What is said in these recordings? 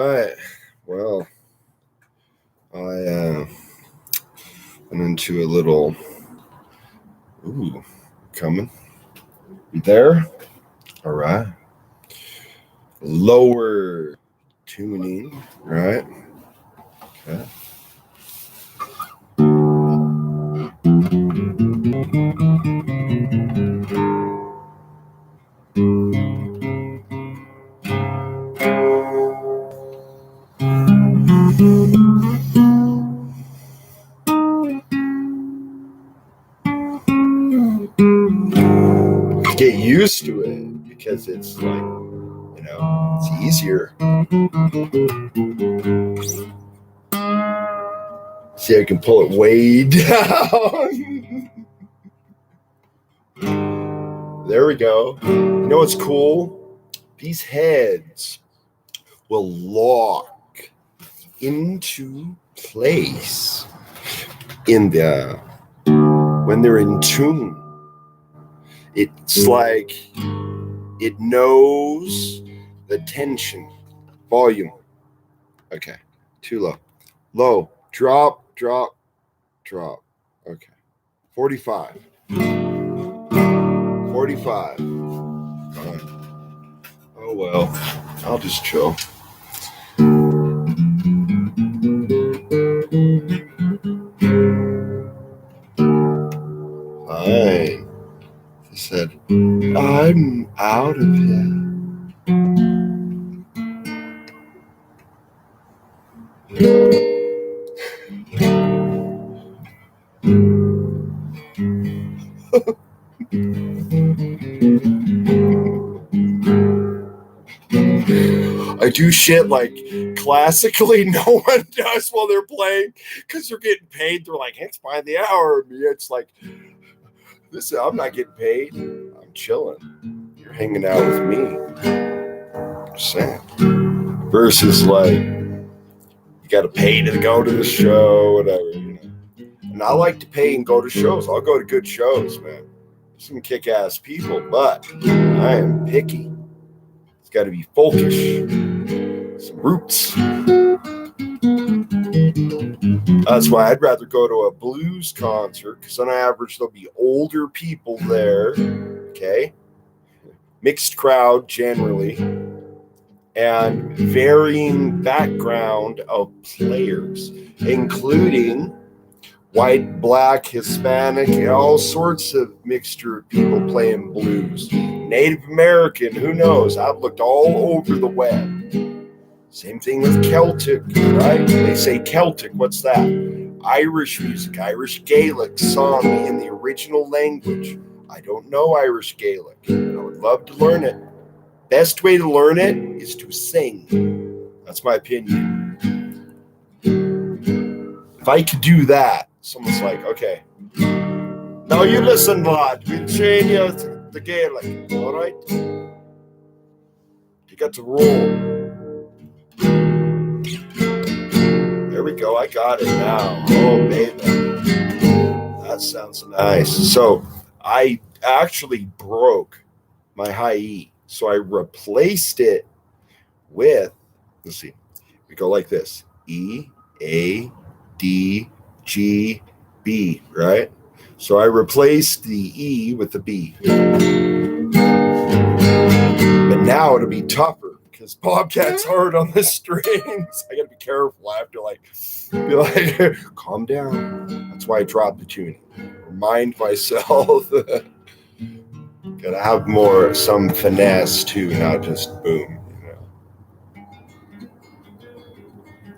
Right. Well, I went into a little. Ooh, coming. You there? All right. Lower tuning. Right. Okay. Get used to it because it's like, it's easier. See, I can pull it way down. There we go. You know what's cool? These heads will lock into place when they're in tune. It's like it knows the tension, volume. Okay, too low. Low, drop. Okay, 45. 45. Fine. Oh well, I'll just chill. Fine. He said, I'm out of here. I do shit like classically no one does while they're playing because they're getting paid. They're like, it's by the hour. Me, it's like, this. I'm not getting paid. I'm chilling. You're hanging out with me. Sad. Versus like, you got to pay to go to the show, whatever. And I like to pay and go to shows. I'll go to good shows, man. Some kick-ass people, but I am picky. It's got to be folkish. Some roots. That's why I'd rather go to a blues concert, because on average there'll be older people there, okay? Mixed crowd generally, and varying background of players, including white, black, Hispanic, all sorts of mixture of people playing blues. Native American, who knows? I've looked all over the web. Same thing with Celtic, right? They say Celtic, what's that? Irish music, Irish Gaelic sung in the original language. I don't know Irish Gaelic. I would love to learn it. Best way to learn it is to sing. That's my opinion. If I could do that, someone's like, okay, now you listen, lad. We'll train you the Gaelic, all right? You got to roll. There we go. I got it now. Oh, baby. That sounds nice. So I actually broke my high E. So I replaced it with, let's see, we go like this. E, A, D, G, B, right? So I replaced the E with the B. But now it'll be tougher because Bobcat's hard on the strings. I gotta be careful. I have to be like, calm down. That's why I dropped the tuning. Remind myself. Gotta have some finesse too, not just boom.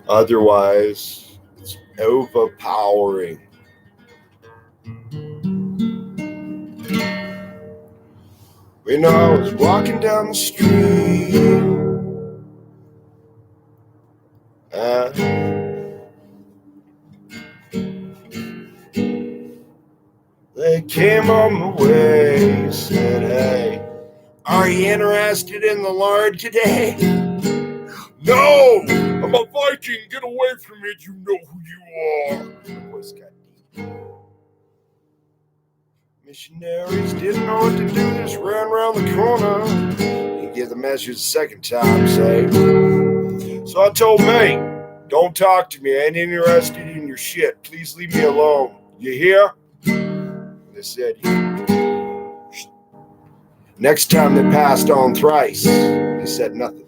Otherwise, it's overpowering. When I was walking down the street, they came on my way, said, hey, are you interested in the Lord today? No, I'm a Viking, get away from it, you know who you are. My voice got deep. Missionaries didn't know what to do, just ran around the corner. Didn't get the message the second time, say. So I told May, don't talk to me. I ain't interested in your shit. Please leave me alone. You hear? They said, next time they passed on thrice, they said nothing.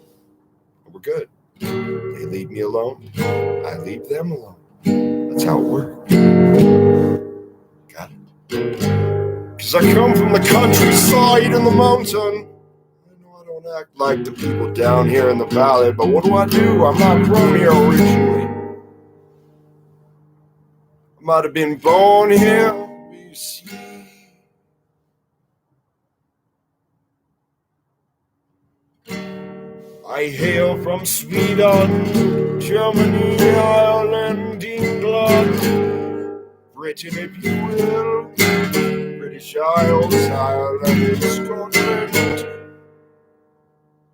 We're good. They leave me alone. I leave them alone. That's how it works. Got it? Because I come from the countryside and the mountain. I know I don't act like the people down here in the valley, but what do? I'm not from here originally. I might have been born here, you see. I hail from Sweden, Germany, Ireland, England, Britain, if you will, British Isles, Ireland, Scotland,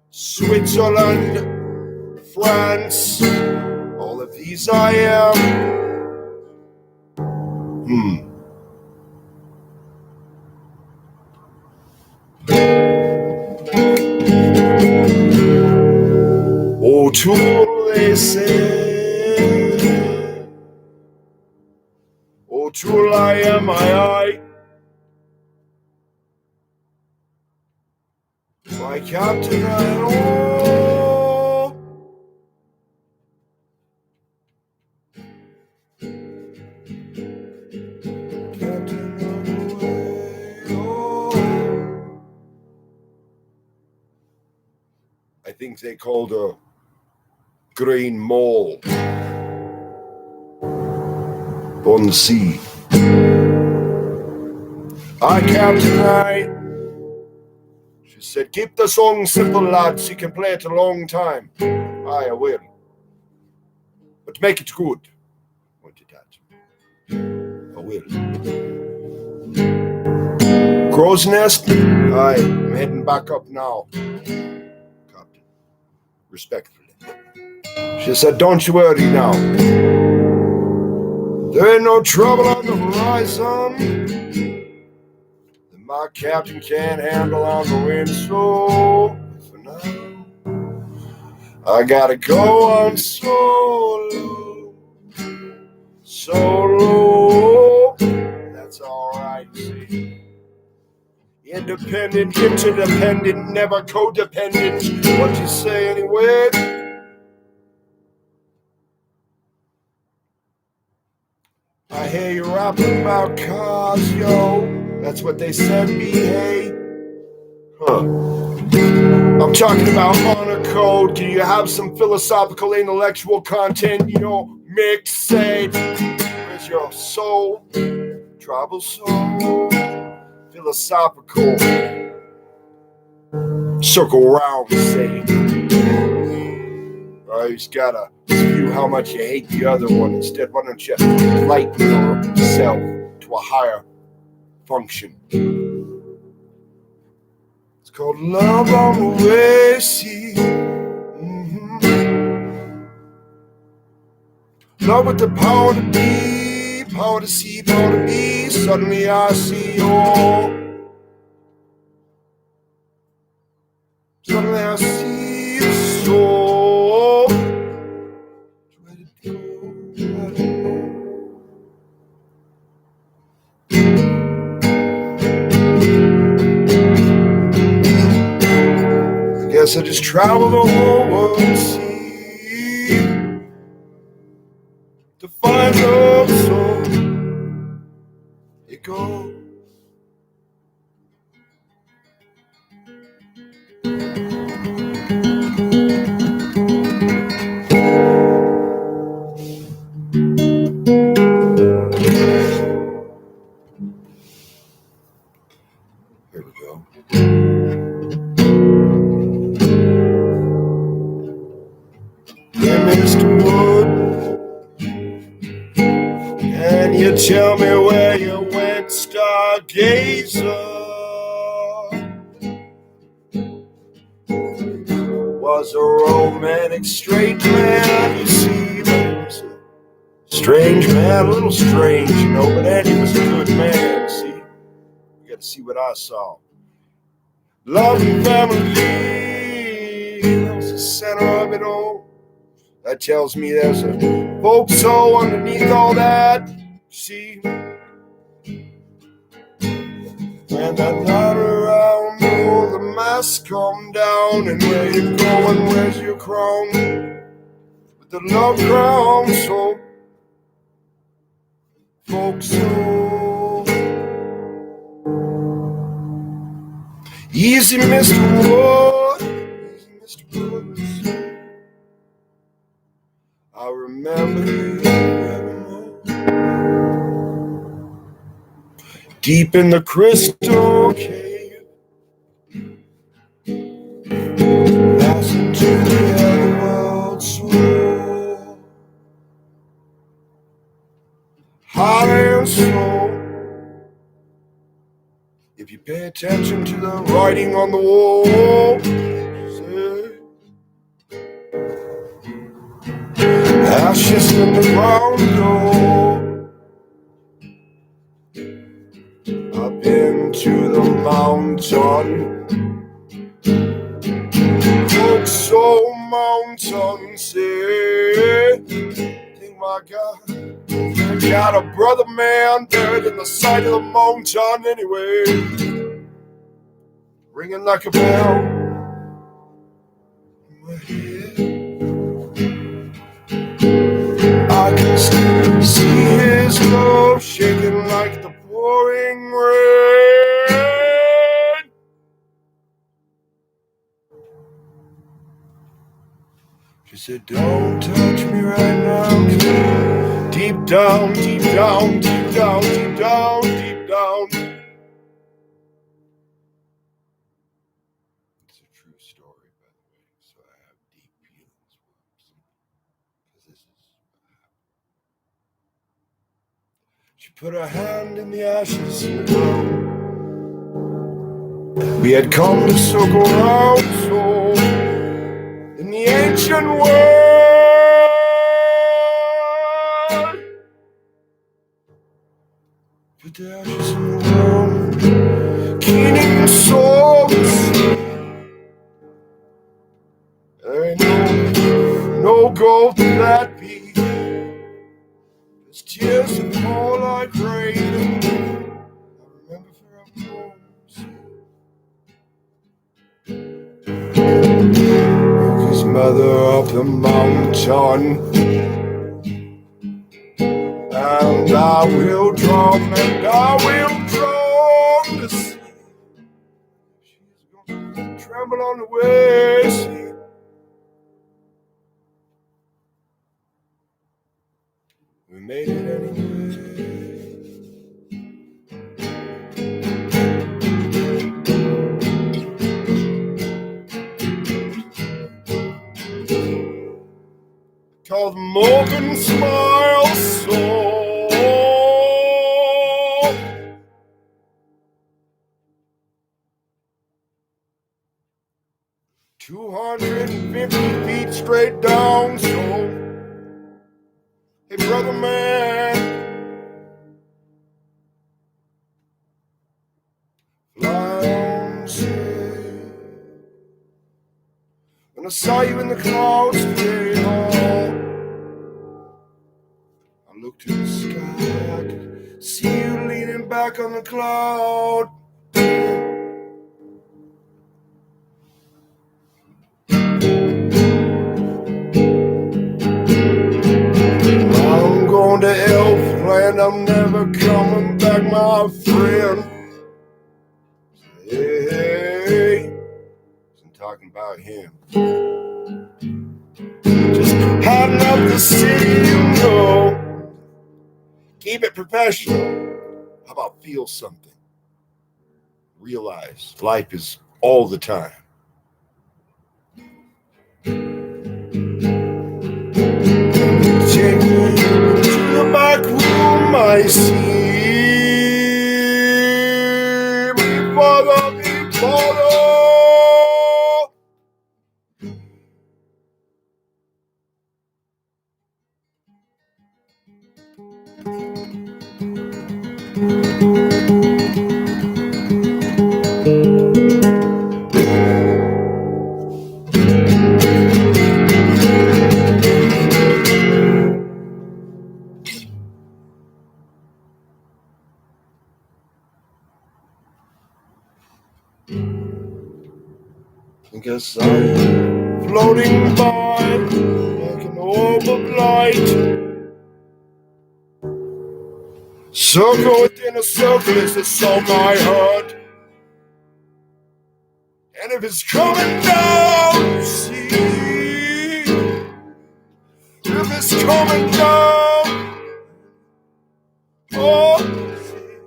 Switzerland, France, all of these I am. O'Toole, they say. O'Toole, I am, I. My captain, I know. Captain of the way, oh. I think they called a green mole on the sea. I captain, I. She said, keep the song simple, lads. You can play it a long time. Aye, I will. But make it good. Pointed at. I will. Crow's Nest? Aye, I'm heading back up now. Captain. Respectfully. She said, don't you worry now. There ain't no trouble on the horizon that my captain can't handle on the wind. So, for now, I gotta go on solo. Solo. That's alright, see. Independent, interdependent, never codependent. What you say anyway? I hear you rapping about cars, yo. That's what they said, behave. Huh. I'm talking about honor code. Do you have some philosophical, intellectual content? You know, mix it. Where's your soul? Tribal soul. Philosophical. Circle round, say. You just gotta view how much you hate the other one. Instead, why don't you lighten yourself to a higher function? It's called love on the way, see. Love with the power to be, power to see, power to be. Suddenly I see you. Suddenly I see you so. I guess I just travel the whole world and see to find love, so it goes. Here we go. Hey, Mr. Wood, can you tell me where you went, stargazer? Was a romantic straight man, you see, but he was a strange man, a little strange, you know, but Andy was a good man, see. You gotta see what I saw. Love and family, that was the center of it all. That tells me there's a folk soul underneath all that. See, when that night around, all the masks come down, and where you going, where's your crown? With the love crown, so folk soul. Easy, Mr. Wood. Easy, Mr. Woods. I remember you evermore. Deep in the crystal cave, passing to the other world slow, hot and slow. If you pay attention to the writing on the wall, say, ashes in the ground, oh. I've been to the mountain, look so mountain, say, think my God, I got a brother man buried in the side of the mountain anyway, ringing like a bell in my head. I can still see his glove shaking like the pouring rain. She said, don't touch me right now. Deep down, deep down, deep down, deep down, deep down. It's a true story, by the way, so I have deep feelings. Because this is what happened. She put her hand in the ashes in the ground. We had come to circle round, so in the ancient world, put the ashes in the ground, keening souls. There ain't no gold to that be. There's tears that fall like rain. I remember forevermore. His mother up the mountain, and I will drum, and I will drum to see. She's gonna tremble on the way, see. We made it anyway. Called Morgan Smile Soul. 250 feet straight down, so hey, brother man, fly on, say. When I saw you in the clouds today, oh, I looked to the sky, I could see you leaning back on the cloud. I'm going to Elfland, I'm never coming back, my friend. Hey, I'm talking about him. Just hiding up the city, you know. Keep it professional. How about feel something? Realize life is all the time. Take me to the back room, I see. Before guess I'm floating by like an orb of light. Circle within a circle is the soul my heart. And if it's coming down, see, if it's coming down, oh, see,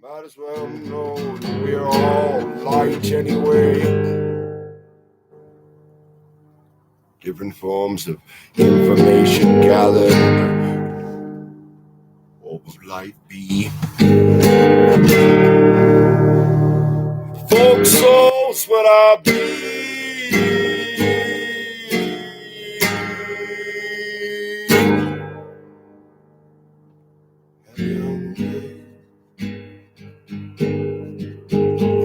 might as well know that we're all light anyway. Different forms of information gathered. Orb of light be. Folk souls what I be.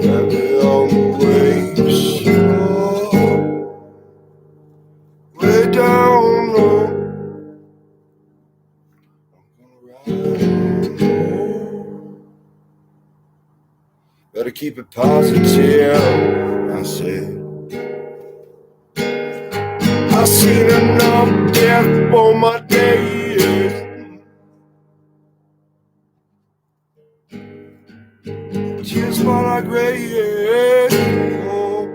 Heavy on the waves, way down low. I'm gonna ride low. Better keep it positive, I said. I've seen enough death for my days. Tears fall like rain. Oh.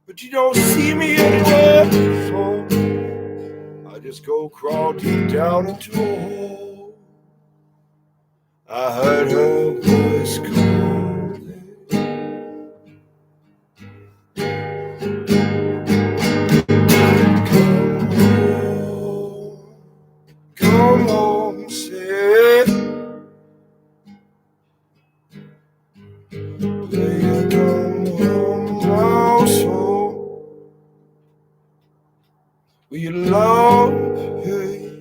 But you don't see me anywhere, so I just go crawl deep down into a hole. I heard her voice calling. Come home, say, will you come home now, so will you love, hey?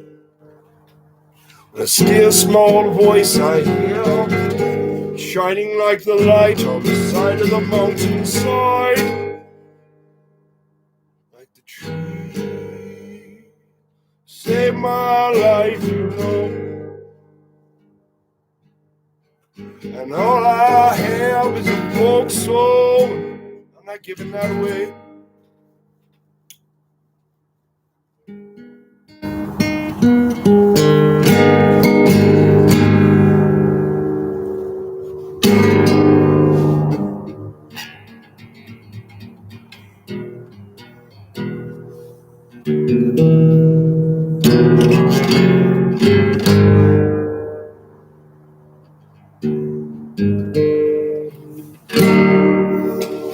A still small voice I hear, shining like the light on the side of the mountainside, like the tree. Save my life, you know, and all I have is a folk soul. I'm not giving that away.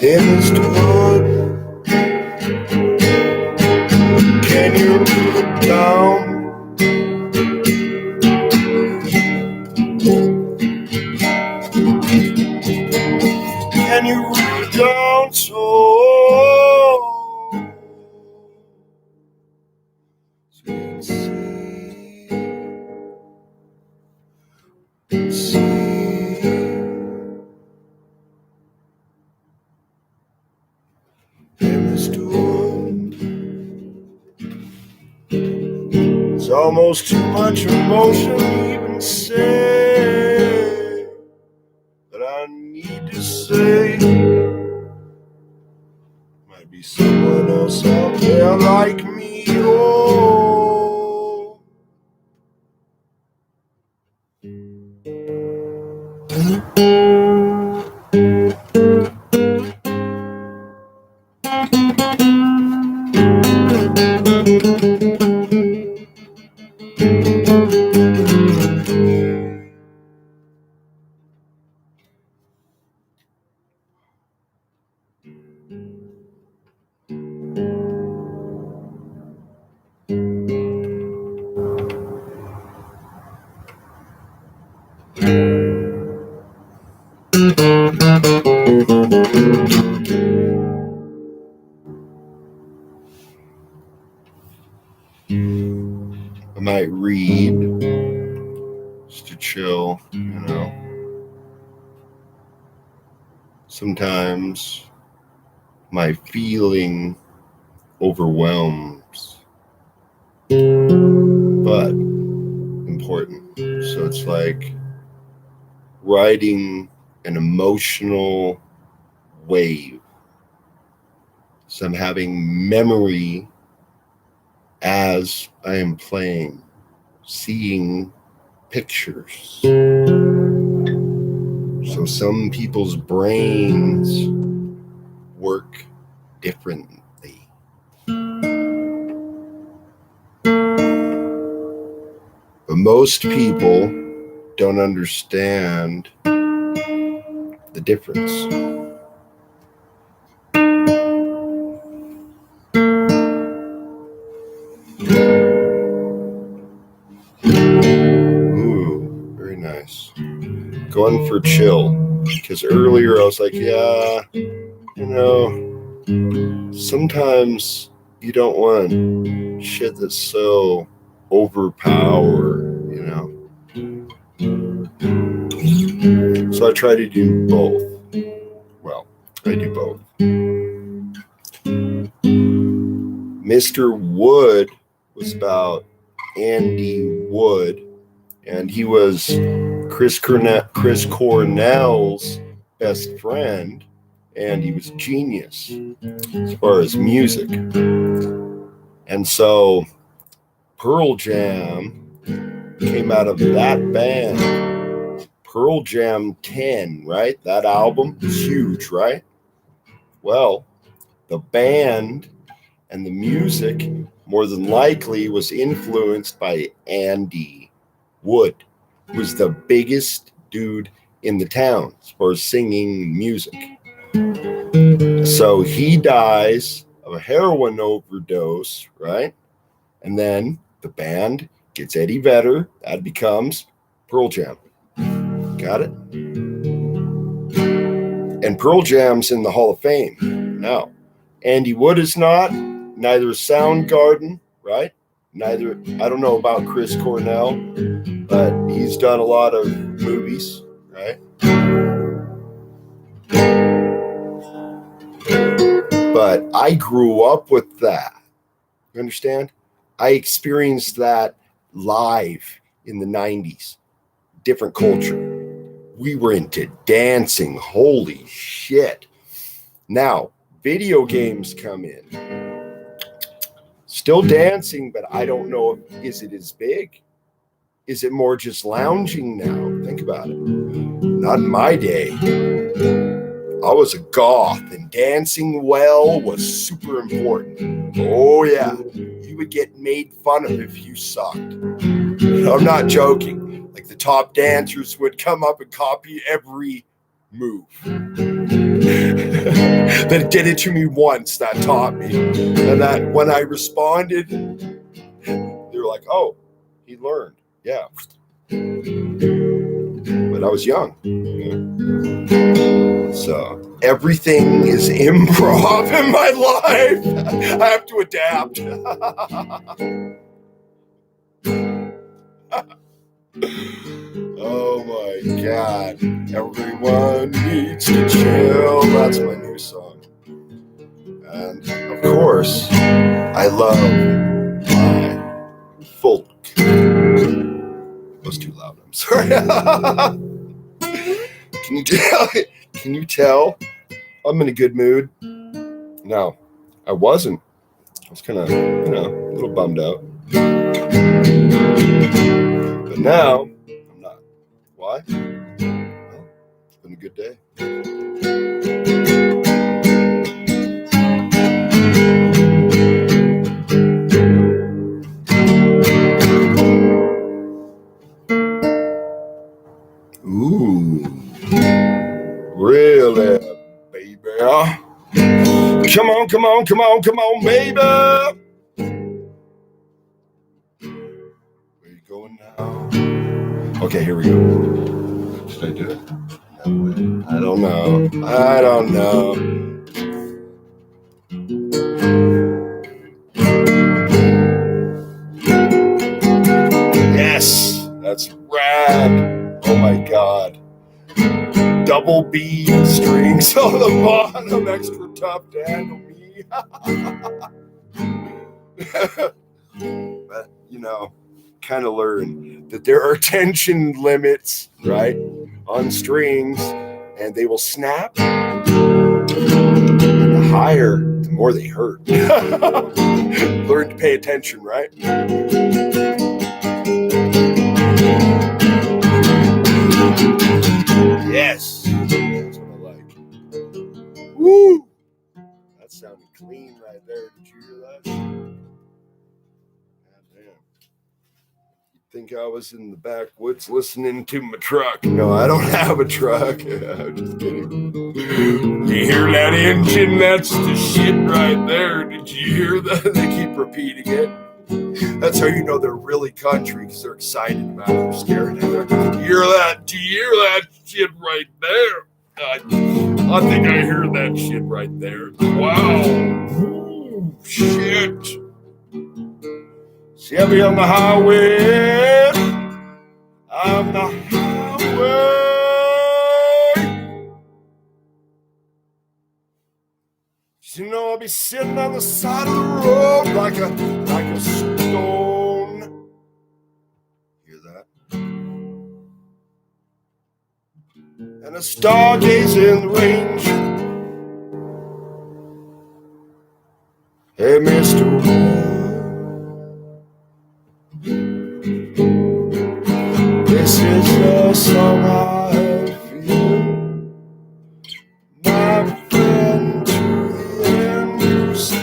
Heaven's door, can you look down? Can you look down so you can see? Heaven's door. It's almost too much emotion to even say, but I need to say, might be someone else out there like me. Oh, I might read just to chill, you know. Sometimes my feeling overwhelms, but important. So it's like riding an emotional wave. So I'm having memory as I am playing, seeing pictures. So some people's brains work differently. But most people don't understand the difference. Ooh, very nice. Going for chill. Because earlier I was like, yeah, sometimes you don't want shit that's so overpower, So I try to do both. Well, I do both. Mr. Wood was about Andy Wood, and he was Chris Cornell's best friend, and he was a genius as far as music. And so Pearl Jam came out of that band. Pearl Jam 10, right? That album was huge, right? Well, the band and the music more than likely was influenced by Andy Wood, who was the biggest dude in the town as far as singing music. So he dies of a heroin overdose, right? And then the band gets Eddie Vedder. That becomes Pearl Jam. Got it? And Pearl Jam's in the Hall of Fame now. Andy Wood is not. Neither is Soundgarden, right? Neither. I don't know about Chris Cornell, but he's done a lot of movies, right? But I grew up with that. You understand? I experienced that live in the 90s. Different culture. We were into dancing. Holy shit. Now, video games come in. Still dancing, but I don't know, is it as big? Is it more just lounging now? Think about it. Not in my day. I was a goth, and dancing well was super important. Oh yeah, you would get made fun of if you sucked. I'm not joking. Like the top dancers would come up and copy every move. They did it to me once. That taught me, and that when I responded, they were like, "Oh, he learned." Yeah, but I was young. So everything is improv in my life. I have to adapt. Oh my God. Everyone needs to chill. That's my new song. And of course, I love my folk. That was too loud. I'm sorry. Can you tell I'm in a good mood? No, I wasn't. I was kind of, a little bummed out. But now, I'm not. Why? Well, it's been a good day. Ooh. Really, baby? Come on, baby. Where you going now? Okay, here we go. Should I do it? No, I don't know. Yes, that's rad. Oh my God. double bead strings on the bottom, extra tough to handle me. But, you know, kind of learn that there are tension limits, right, on strings, and they will snap. The higher, the more they hurt. Learn to pay attention, right? Yes, that's what I like. Woo! That sounded clean right there. Did you hear that? God damn. You'd think I was in the backwoods listening to my truck. No, I don't have a truck. I'm just kidding. You hear that engine? That's the shit right there. Did you hear that? They keep repeating it. That's how you know they're really country, because they're excited about it. They're staring at it. Do you hear that? Do you hear that shit right there? I think I hear that shit right there. Wow. Ooh, shit. Chevy on the highway. On the highway. You know, I'll be sitting on the side of the road like a stone. Hear that? And a stargazing range. Hey, Mr. This is the song I have for you, my friend, to the end you see.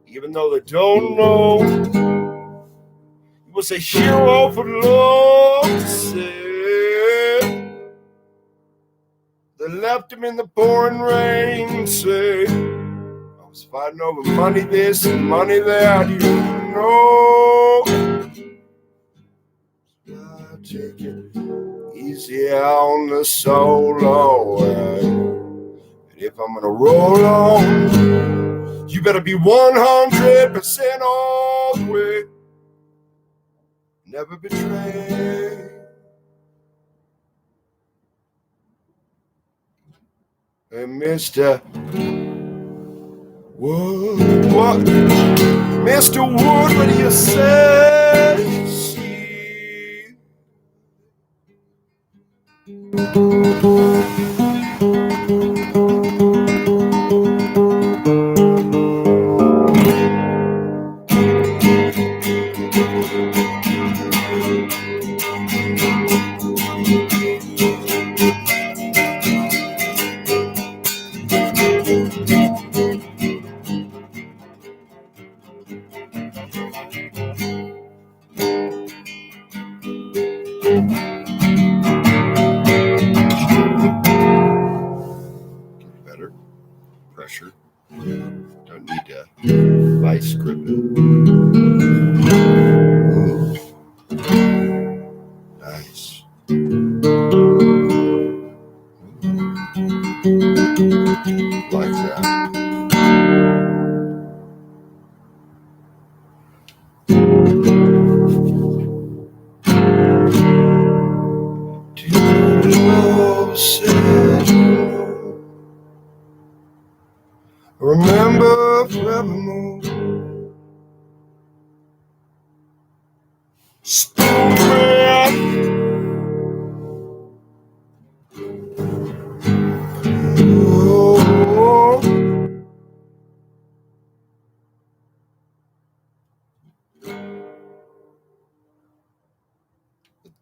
Even though they don't know, he was a hero for love to say. They left him in the pouring rain, say, I was fighting over money this and money that, you know. I take it easy on the solo, and if I'm gonna roll on, you better be 100% all the way. Never betray. Hey, Mr. Wood, what? Mr. Wood, what do you say? See? Better pressure. Don't need to vice grip it. Ooh. Nice. Like that. Remember forevermore. Stupid. Oh.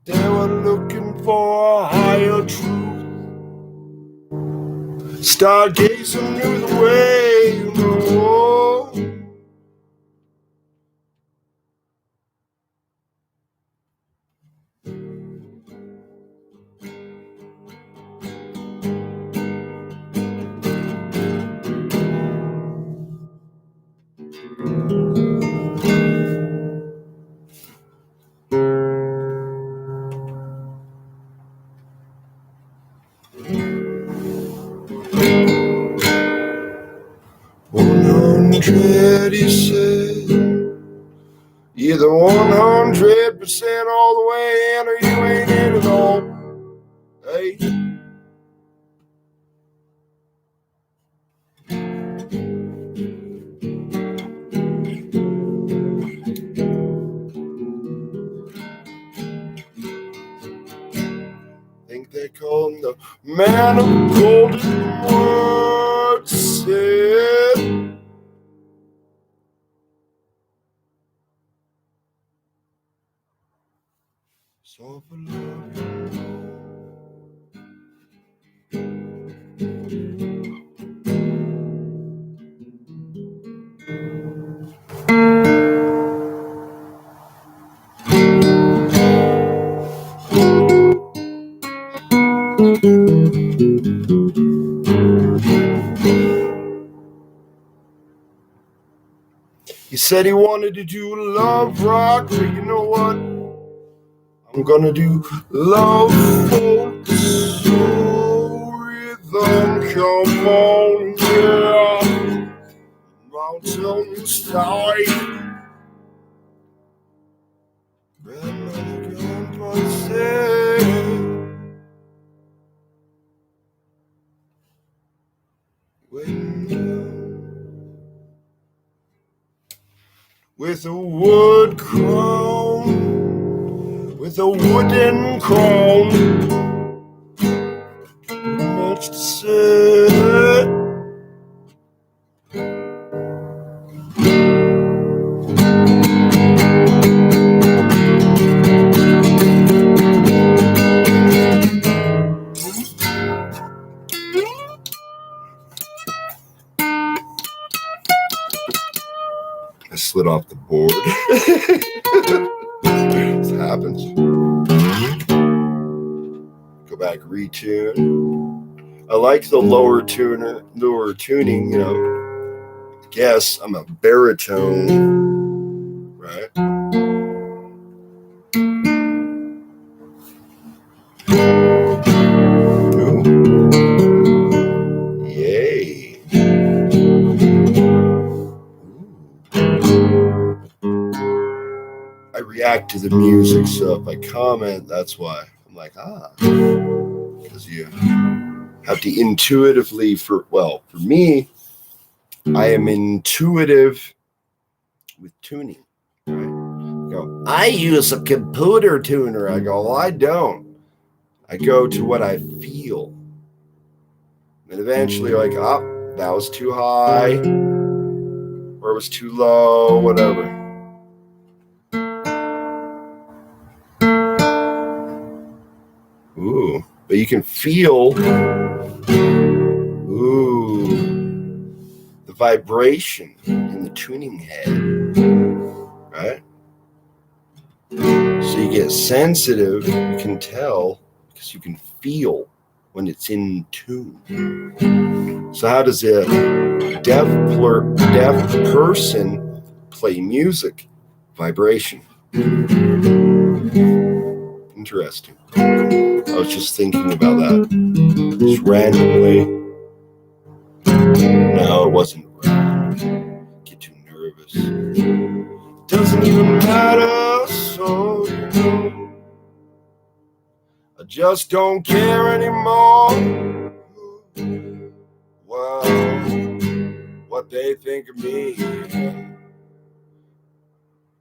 They were looking for a higher truth. Stargazing knew the way, you know. 100, he said. Either 100% all the way in, or you ain't in at all. Hey. Think they call him the man of golden words, said. So for love. He said he wanted to do love rock, but you know what? I'm gonna do love folk soul rhythm. Come on, yeah. Mountain side. Grandmother grandpa said, with a wood crown, with a wooden crown, much to say. I slid off the board. This happens. Go back, retune. I like the lower tuning, you know. I guess I'm a baritone, right? Ooh. Yay. I react to the music, so if I comment, that's why. I'm like, because you have to intuitively, for me, I am intuitive with tuning, right? I go, I use a computer tuner. I go, well, I don't. I go to what I feel. And eventually, like, that was too high, or it was too low, whatever. Ooh, but you can feel, the vibration in the tuning head, right? So you get sensitive, you can tell, because you can feel when it's in tune. So how does a deaf person play music? Vibration. Interesting. I was just thinking about that. Just randomly. No, it wasn't random. Get too nervous. Doesn't even matter, so you know. I just don't care anymore. Well, what they think of me.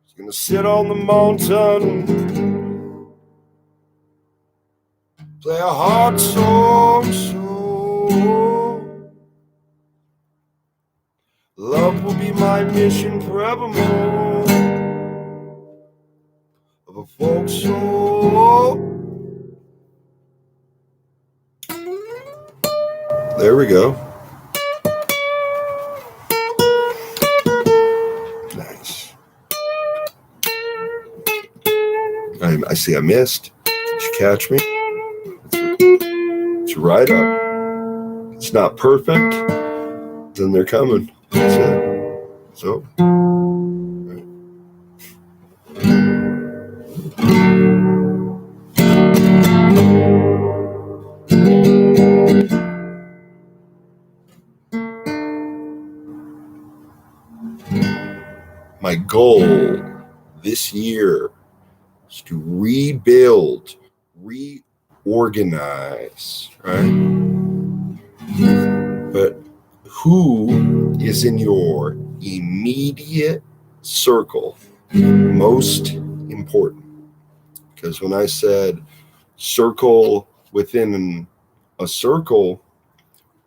It's gonna sit on the mountain, play a hard song, so love will be my mission forevermore. Of a folk soul. There we go. Nice. I see I missed. Did you catch me? It's right up. It's not perfect. Then they're coming. That's it. So. my goal this year is to rebuild, reorganize, right? But who is in your immediate circle most important? Because when I said circle within a circle,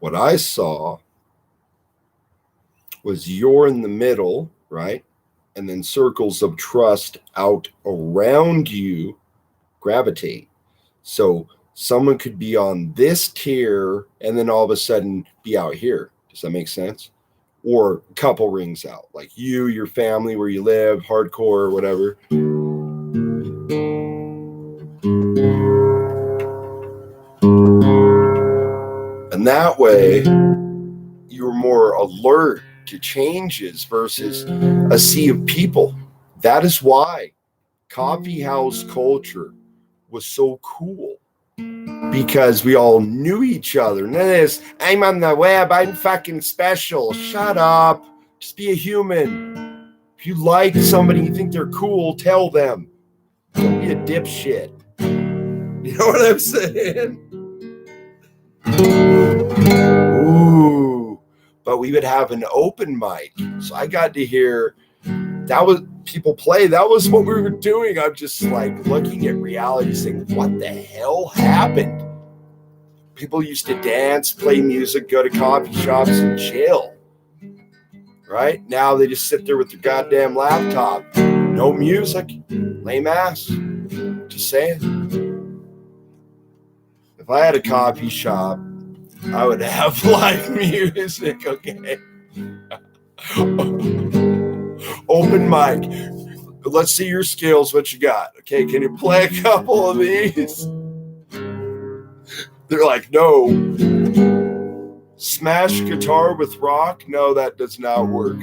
what I saw was you're in the middle, right? And then circles of trust out around you gravitate. So someone could be on this tier and then all of a sudden be out here. Does that make sense? Or a couple rings out, like you, your family, where you live, hardcore, whatever. And that way, you're more alert to changes versus a sea of people. That is why coffee house culture was so cool, because we all knew each other. None of this, I'm on the web, I'm fucking special. Shut up. Just be a human. If you like somebody, you think they're cool, tell them. Don't be a dipshit. You know what I'm saying? Ooh. But we would have an open mic. So I got to hear, that was people play. That was what we were doing. I'm just like looking at reality saying, what the hell happened? People used to dance, play music, go to coffee shops and chill. Right? Now they just sit there with their goddamn laptop. No music. Lame ass. Just saying. If I had a coffee shop, I would have live music, okay? Open mic. Let's see your skills, what you got. Okay, can you play a couple of these? They're like, no. Smash guitar with rock? No, that does not work.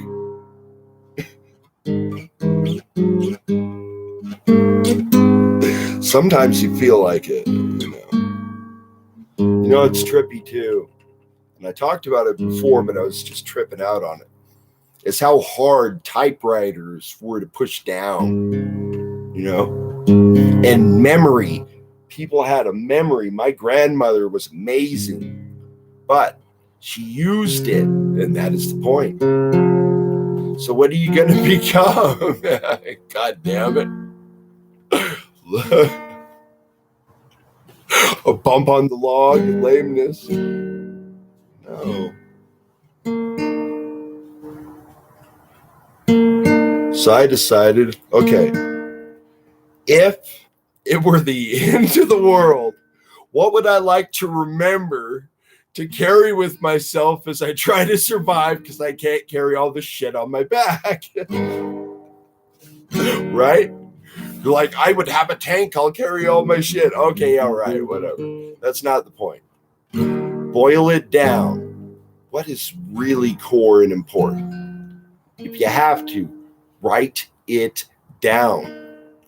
Sometimes you feel like it, you know. You know, it's trippy too. And I talked about it before, but I was just tripping out on it. It's how hard typewriters were to push down, you know, and memory. People had a memory. My grandmother was amazing, but she used it, and that is the point. So what are you going to become? God damn it. A bump on the log, lameness. No. So I decided, okay, if it were the end of the world, what would I like to remember to carry with myself as I try to survive, because I can't carry all this shit on my back? Right? You're like, I would have a tank, I'll carry all my shit. Okay, all right, whatever. That's not the point. Boil it down. What is really core and important? If you have to, write it down.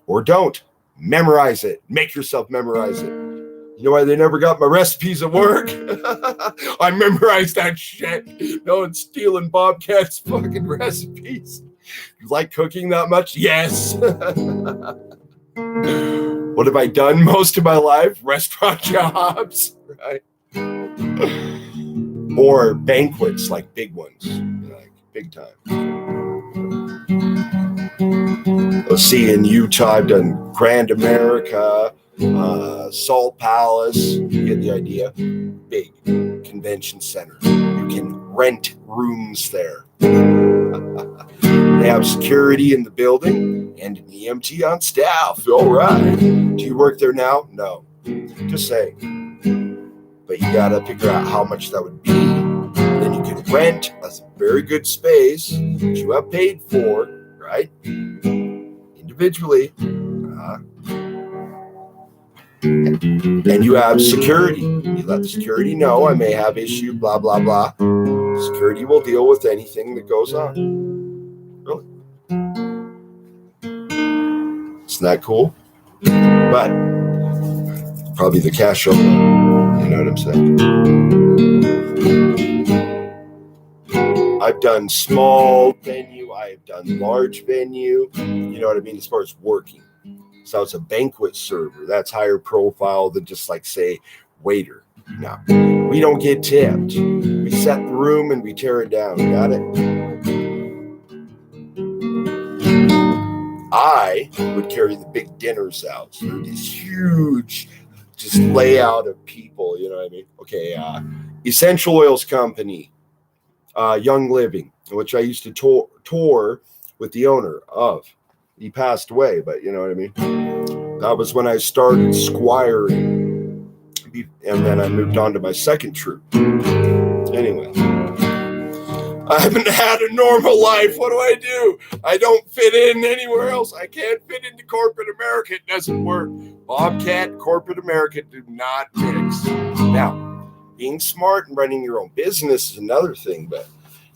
Or don't. Memorize it. Make yourself memorize it. You know why they never got my recipes at work? I memorized that shit. No one's stealing Bobcat's fucking recipes. You like cooking that much? Yes. What have I done most of my life? Restaurant jobs, right? Or banquets, like big ones, like big time. Let's see, in Utah, I've done Grand America, Salt Palace. You get the idea. Big convention center. You can rent rooms there. They have security in the building and an EMT on staff. All right. Do you work there now? No. Just saying. But you got to figure out how much that would be. Then you can rent a very good space that you have paid for, right? Individually. And you have security. You let the security know I may have issue, blah, blah, blah. Security will deal with anything that goes on. Really? Isn't that cool? But probably the cash only. You know what I'm saying? I've done small venue. I've done large venue. You know what I mean? As far as working. So it's a banquet server. That's higher profile than just like, say, waiter. No, we don't get tipped. We set the room and we tear it down. Got it? I would carry the big dinners out. So this huge just layout of people. You know what I mean? Okay, Essential Oils Company, Young Living, which I used to tour with the owner of. He passed away, but you know what I mean? That was when I started squiring. And then I moved on to my second troupe. Anyway, I haven't had a normal life. What do? I don't fit in anywhere else. I can't fit into corporate America. It doesn't work. Bobcat, corporate America do not mix. Now, being smart and running your own business is another thing, but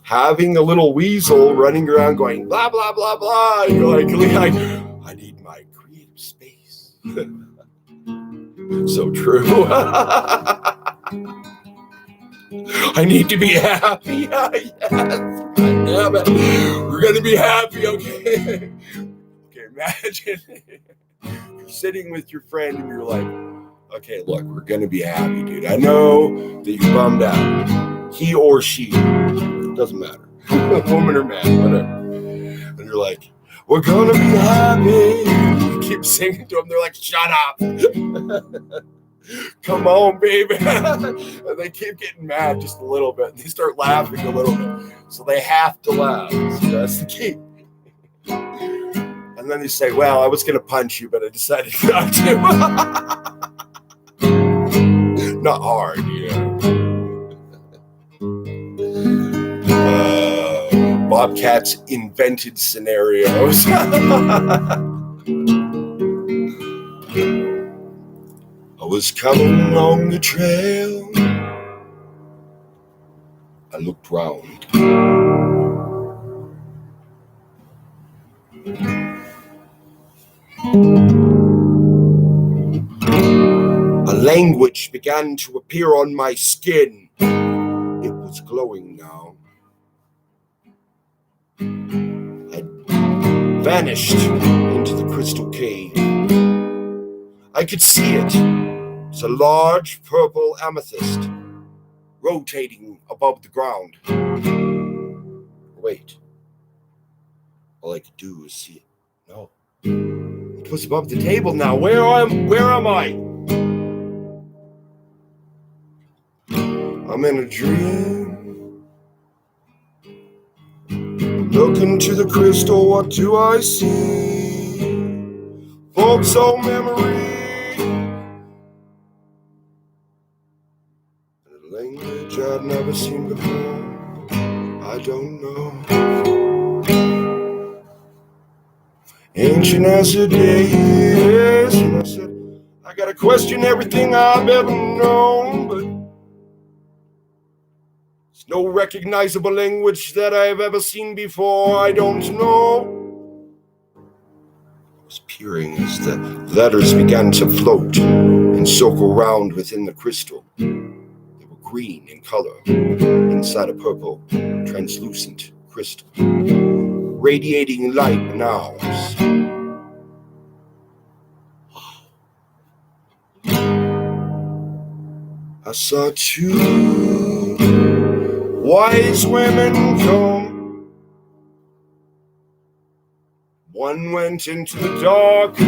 having a little weasel running around going blah, blah, blah, blah, you're like, I need my creative space. So true. I need to be happy. Yes. Damn it. We're going to be happy, okay? Okay, imagine you're sitting with your friend and you're like, okay, look, we're going to be happy, dude. I know that you're bummed out. He or she, doesn't matter. Woman or man, whatever. And you're like, we're going to be happy. You keep singing to them. They're like, shut up. Come on, baby. And they keep getting mad just a little bit. And they start laughing a little bit. So they have to laugh. So that's the key. And then they say, well, I was going to punch you, but I decided not to. Not hard, you know. Bobcat's invented scenarios. I was coming along the trail. I looked round. A language began to appear on my skin. It was glowing now. I'd vanished into the crystal cave. I could see it. It's a large purple amethyst rotating above the ground. Wait. All I could do was see it. No. It was above the table now. Where am I? I'm in a dream. Look into the crystal, what do I see? Folks, old memory. A language I'd never seen before. I don't know. Ancient as the day is. And I said, I gotta question everything I've ever known, but there's no recognizable language that I've ever seen before. I don't know. I was peering as the letters began to float and circle around within the crystal. They were green in color, inside a purple, translucent crystal, radiating light now. I saw two wise women come. One went into the dark,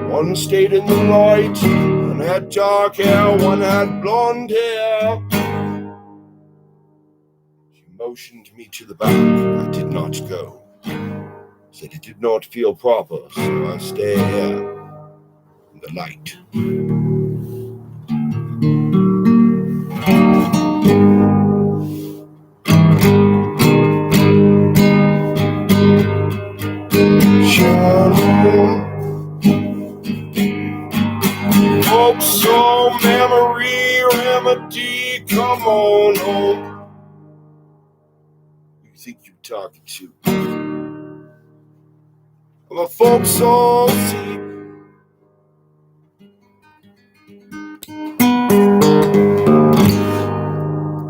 one stayed in the light. One had dark hair, one had blonde hair. She motioned me to the back. I did not go. Said it did not feel proper, so I stay here in the light. Folks, so memory remedy, come on home. Who you think you're talking to? I'm a folk soul seed.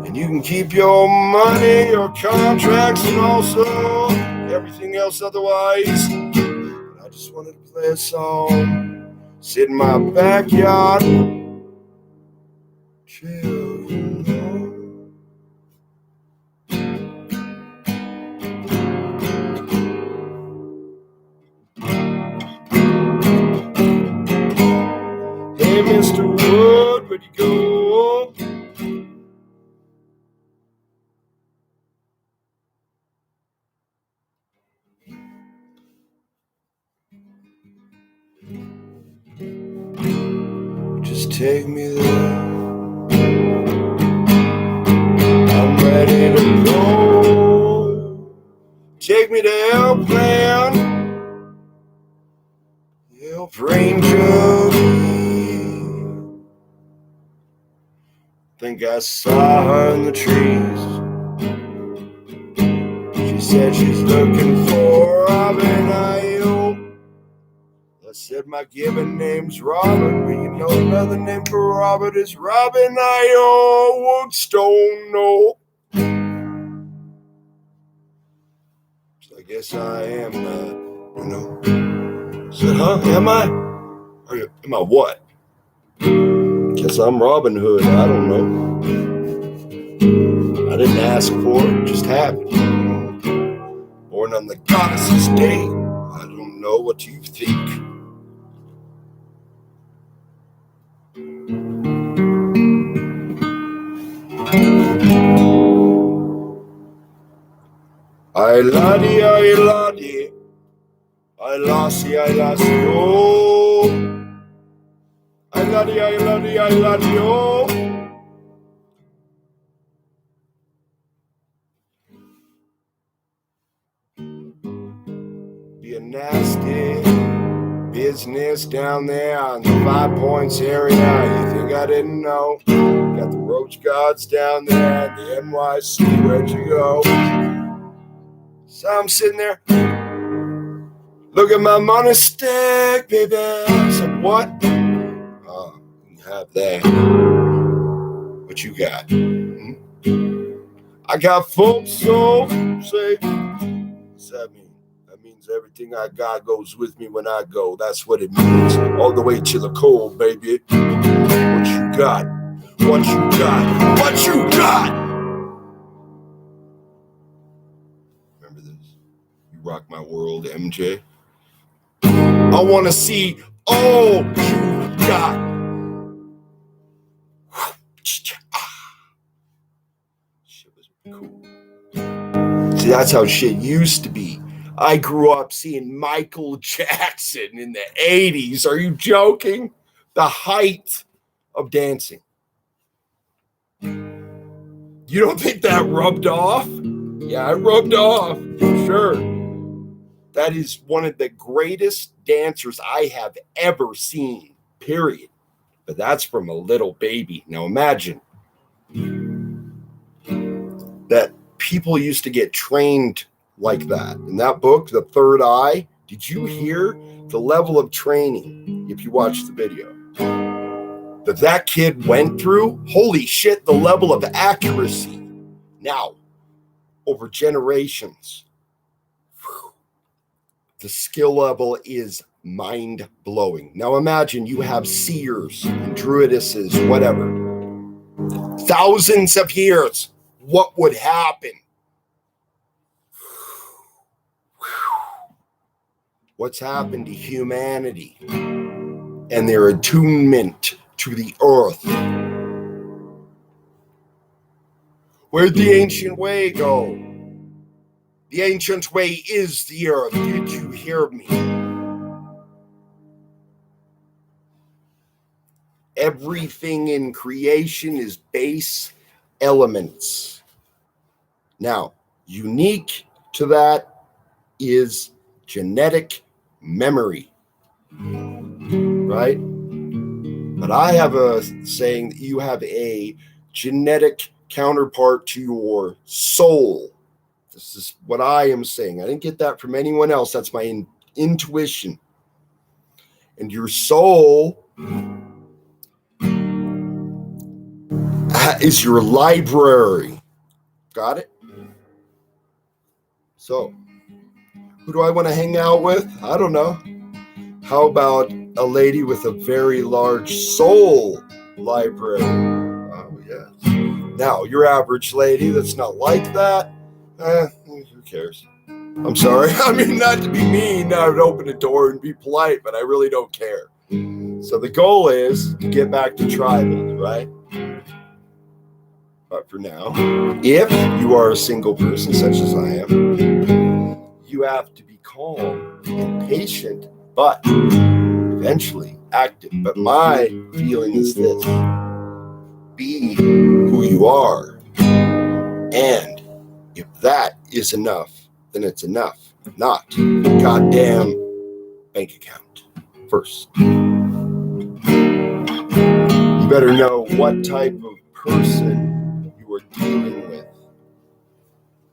And you can can keep your money, your contracts, and also everything else otherwise. I just wanted to play a song, sit in my backyard, chill, you know. Hey, Mr. Wood, where'd you go? Just take me there. I'm ready to go. Take me to Airplane. Airplane Jolie. Think I saw her in the trees. She said she's looking for Robin I.O. I said my given name's Robert, but you know another name for Robert is Robin I.O. Woodstone, no. So I guess I am that, you know. I said, huh? Am I? Am I what? Guess I'm Robin Hood. I don't know. I didn't ask for it. It just happened. Born on the goddess's day. I don't know what you think. I laddie, I lassie, oh. I laddie, oh. Be a nasty business down there on the 5 Points area. You think I didn't know? Got the Roach Gods down there, the NYC, where'd you go? So I'm sitting there, look at my money stack, baby. I said, what? Oh, you have that. What you got? I got folks so say, what's that mean? That means everything I got goes with me when I go. That's what it means. All the way to the cold, baby. What you got? What you got? What you got? Remember this? You rock my world, MJ. I want to see all you got. Shit was cool. See, that's how shit used to be. I grew up seeing Michael Jackson in the 80s. Are you joking? The height of dancing. You don't think that rubbed off? Yeah, it rubbed off, for sure. That is one of the greatest dancers I have ever seen, period. But that's from a little baby. Now imagine that people used to get trained like that. In that book, The Third Eye, did you hear the level of training, if you watch the video, that kid went through? Holy shit, the level of accuracy now over generations. The skill level is mind-blowing. Now imagine you have seers and druidesses, whatever, thousands of years. What would happen? What's happened to humanity and their attunement to the earth? Where'd the ancient way go? The ancient way is the earth. Did you hear me? Everything in creation is base elements. Now, unique to that is genetic memory, right? But I have a saying that you have a genetic counterpart to your soul. This is what I am saying. I didn't get that from anyone else. That's my intuition. And your soul is your library. Got it? So, who do I want to hang out with? I don't know. How about a lady with a very large soul library? Oh, yes. Now, your average lady that's not like that, who cares? I'm sorry. I mean, not to be mean, I would open the door and be polite, but I really don't care. So the goal is to get back to tribal, right? But for now, if you are a single person such as I am, you have to be calm and patient, but eventually active. But my feeling is this: be who you are. And if that is enough, then it's enough. Not goddamn bank account first. You better know what type of person you are dealing with,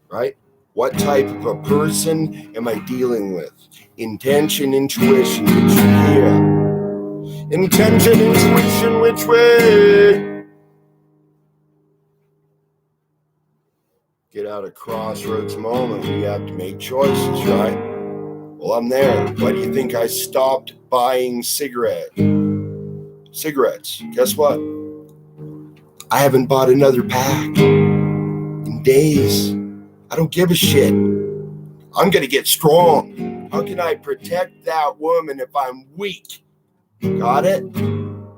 right? What type of a person am I dealing with? Intention, intuition, which yeah. Intention, intuition, which way? Get out of crossroads moment where you have to make choices, right? Well, I'm there. Why do you think I stopped buying cigarettes? Guess what? I haven't bought another pack in days. I don't give a shit. I'm going to get strong. How can I protect that woman if I'm weak? Got it?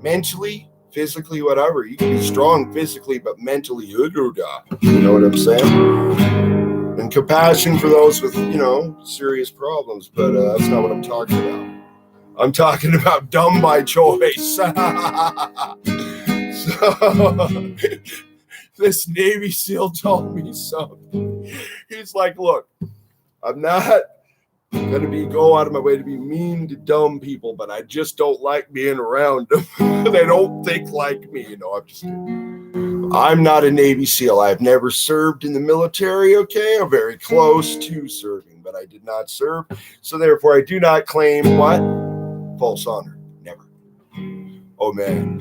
Mentally, physically, whatever. You can be strong physically, but mentally, you know what I'm saying? And compassion for those with, serious problems, but that's not what I'm talking about. I'm talking about dumb by choice. So, this Navy SEAL told me something. He's like, look, I'm not going to go out of my way to be mean to dumb people, but I just don't like being around them. They don't think like me. I'm not a Navy SEAL. I've never served in the military, okay? I'm very close to serving, but I did not serve. So therefore, I do not claim what? False honor. Never. Oh, man.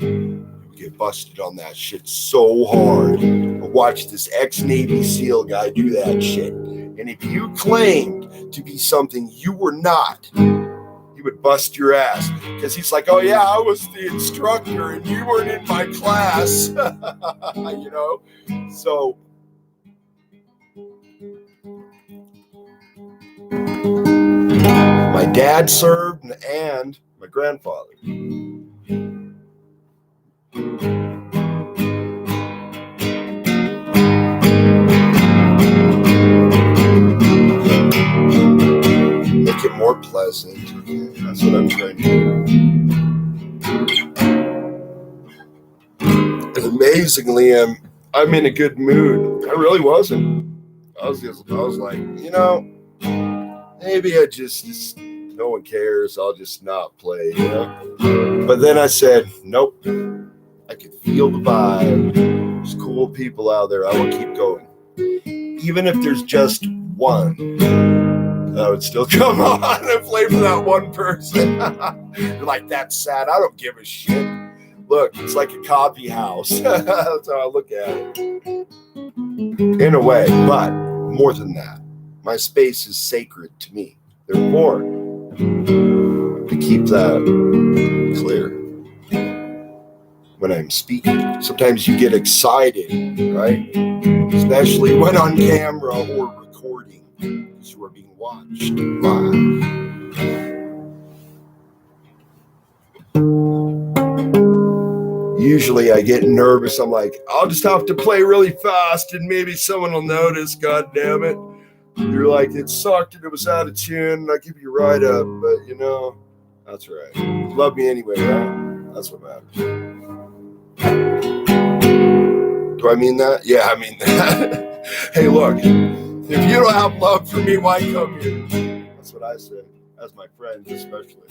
We get busted on that shit so hard. I watched this ex-Navy SEAL guy do that shit. And if you claimed to be something you were not, he would bust your ass. Because he's like, oh, yeah, I was the instructor and you weren't in my class. So my dad served and my grandfather. Make it more pleasant. That's what I'm trying to do. And amazingly, I'm in a good mood. I really wasn't. I was like, maybe no one cares. I'll just not play, But then I said, nope. I could feel the vibe. There's cool people out there. I will keep going. Even if there's just one, I would still come on and play for that one person. You're like, that's sad. I don't give a shit. Look, it's like a coffee house. That's how I look at it. In a way, but more than that, my space is sacred to me. Therefore, to keep that clear when I'm speaking. Sometimes you get excited, right? Especially when on camera or recording, because you are being watched live. Usually I get nervous. I'm like, I'll just have to play really fast and maybe someone will notice, God damn it. You're like, it sucked and it was out of tune. I'll give you a ride up, but that's right. You love me anyway, right? That's what matters. Do I mean that? Yeah, I mean that. Hey, look, if you don't have love for me, why come here? That's what I say, as my friends especially.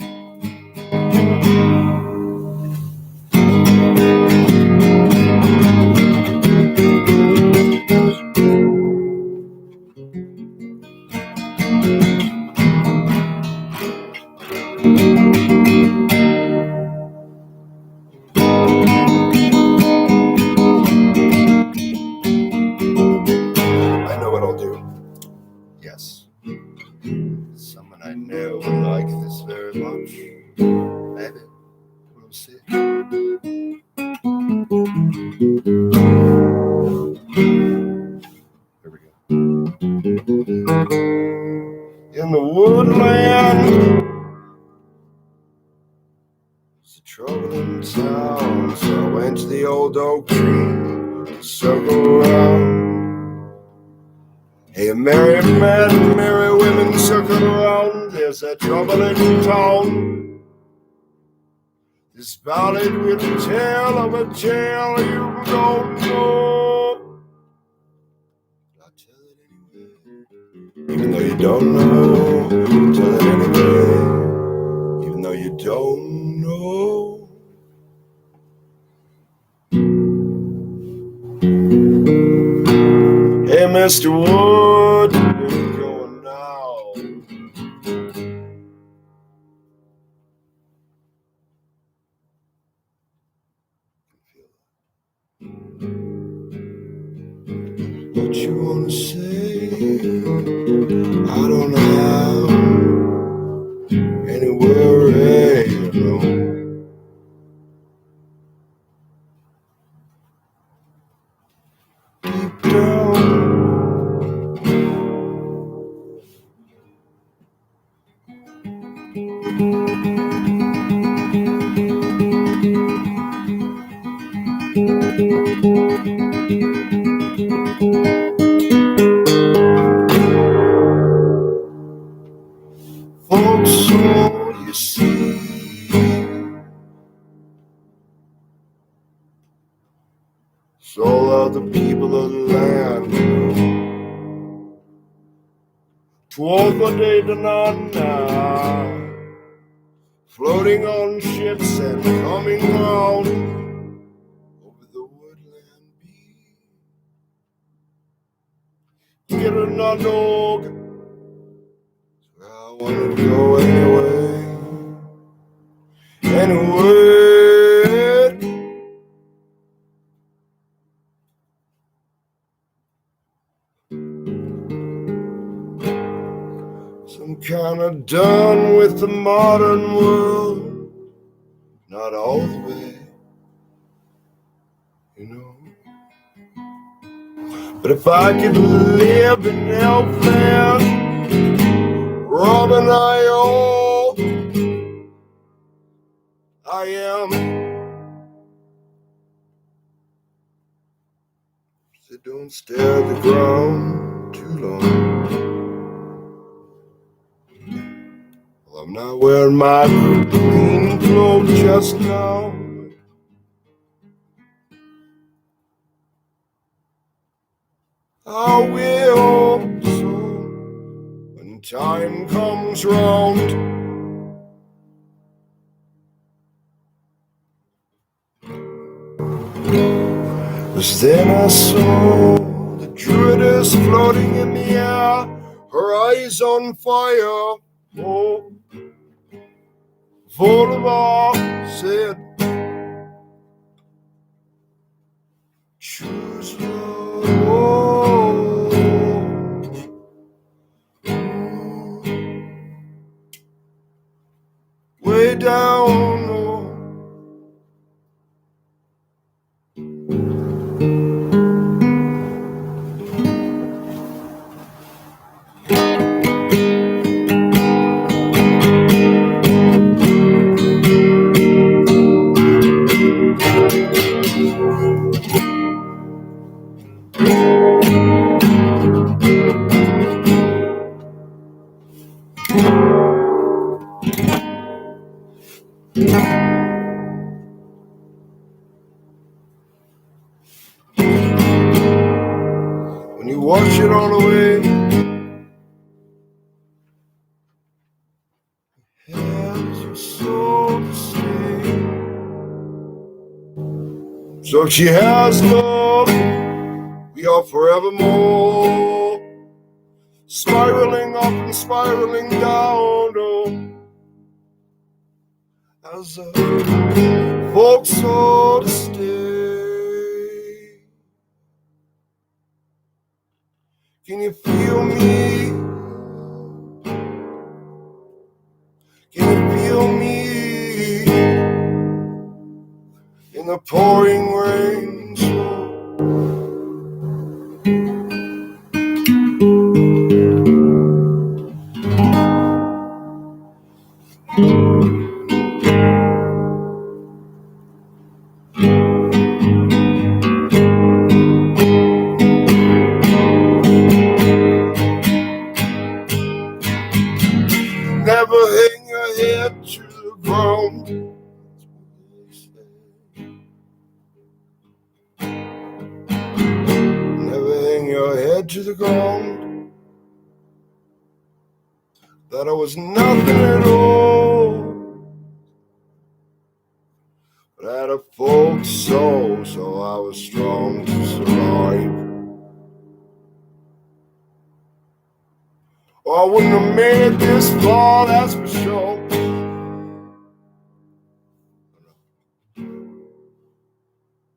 There we go. In the woodland, it's a troubling town. So I went to the old oak tree to circle around. Hey, merry men, merry women, circle around. There's a trouble in town. This ballad will tell of a tale you don't know. I'll tell it anyway. Even though you don't know, tell it anyway. Even though you don't know. Hey, Mr. Wood, where you going now? What you wanna say? I don't have any worry, you know. Deep down, folks, so you see, so are the people of the land. Toward the day to none now, floating on ships and coming round over the woodland beat. Get a dog. I wanna go anyway, anyway. I'm kinda done with the modern world, not all the way, you know. But if I could live in Elfland, Rob and I all I am. So don't stare at the ground too long. Well, I'm not wearing my green clothes just now. I will, so when time comes round. 'Cause then I saw the druidess floating in the air, her eyes on fire. Oh, Voldemar said, choose love. Oh, way down. Oh. When you wash it all away, has your soul to stay. So if she has love, we are forevermore spiraling up and spiraling down. Oh, as a folks so to stay. Can you feel me? Can you feel me in the the pouring rain. Never hang your head to the ground. Never hang your head to the ground. That I was nothing at all, but I had a folk soul, so I was strong to survive. Oh, I wouldn't have made it this far, that's for sure.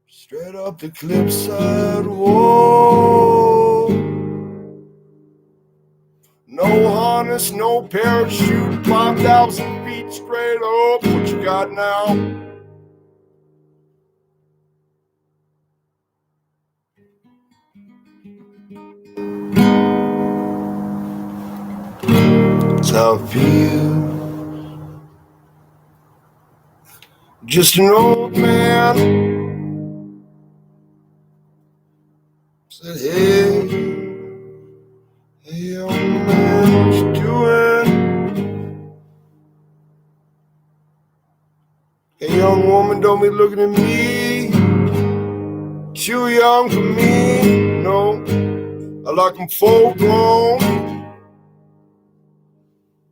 Straight up the cliffside wall. No harness, no parachute, 5,000 feet straight up. What you got now? That's how I feel. Just an old man said, hey, hey young man, what you doing? Hey young woman, don't be looking at me, too young for me. No, I like them full grown,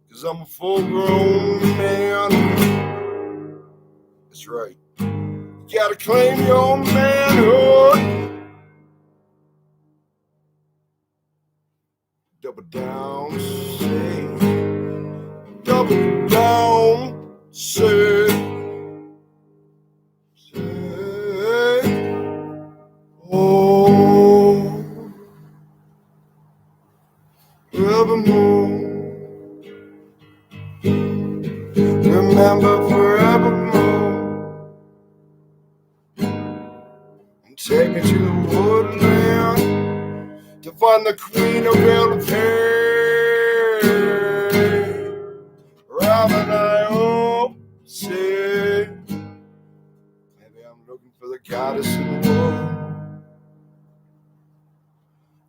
'cause I'm a full grown man. That's right. You gotta claim your manhood. Double down, say. Double down, say. Say. Oh, forevermore. Remember forevermore. And take me to the woodland to find the queen of real pain. Robin, I hope, say, maybe I'm looking for the goddess in the world.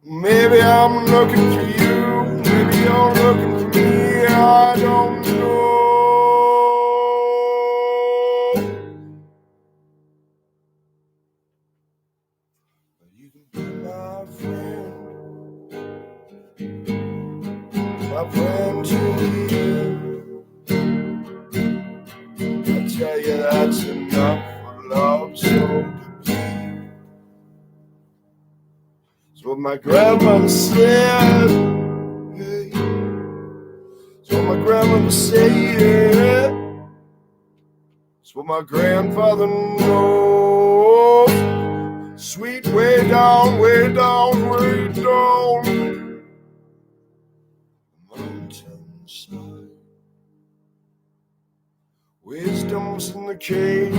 Maybe I'm looking for you. Maybe you're looking for me. I don't know. But you can be my friend to you. I tell you that's enough for love, so it's what my grandmother said. Hey, it's what my grandmother said. It's what my grandfather knows. Sweet way down, way down, way down. Mountainside. Wisdom's in the cave.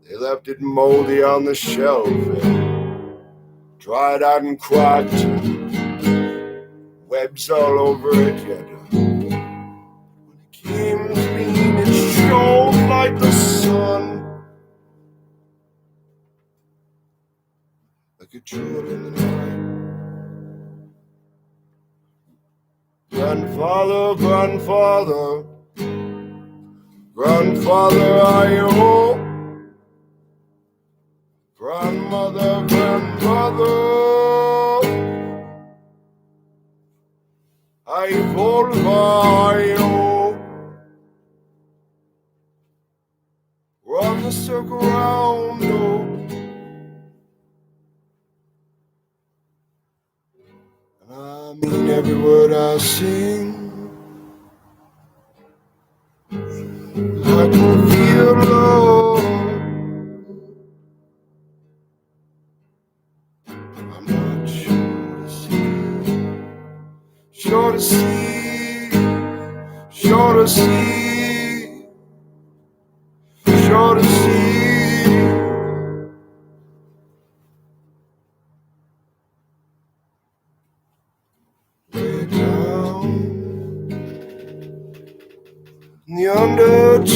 They left it moldy on the shelf. Dried out and cracked, webs all over it yet. When it came clean, it shone like the sun, like a jewel in the night. Grandfather, grandfather, grandfather, I hope. Grandmother, grandmother, I volvaio. Run the circle round, oh. And I mean every word I sing. I can feel love. I'm not sure to see, sure to see, sure to see.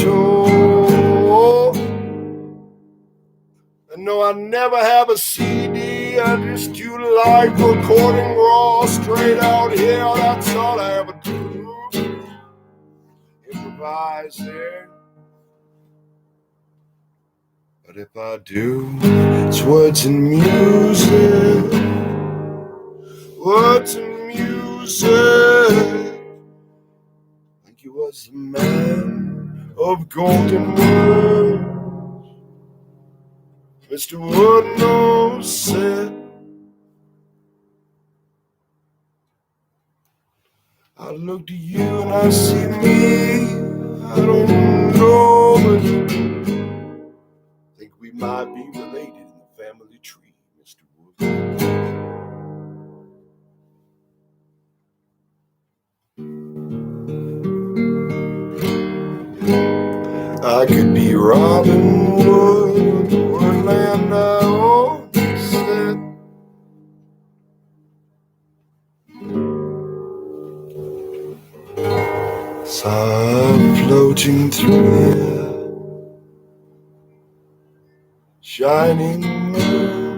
told. And no, I never have a CD. I just do live recording raw, straight out here. That's all I ever do. Improvise there. But if I do, it's words and music. Words and music. Like he was the man of golden words. Mr. Woodnose said, I look to you and I see me. I don't know, but I think we might be related in the family tree, Mr. Wood. I could be Robin Wood, the woodland I always said. Sun floating through the air, shining moon.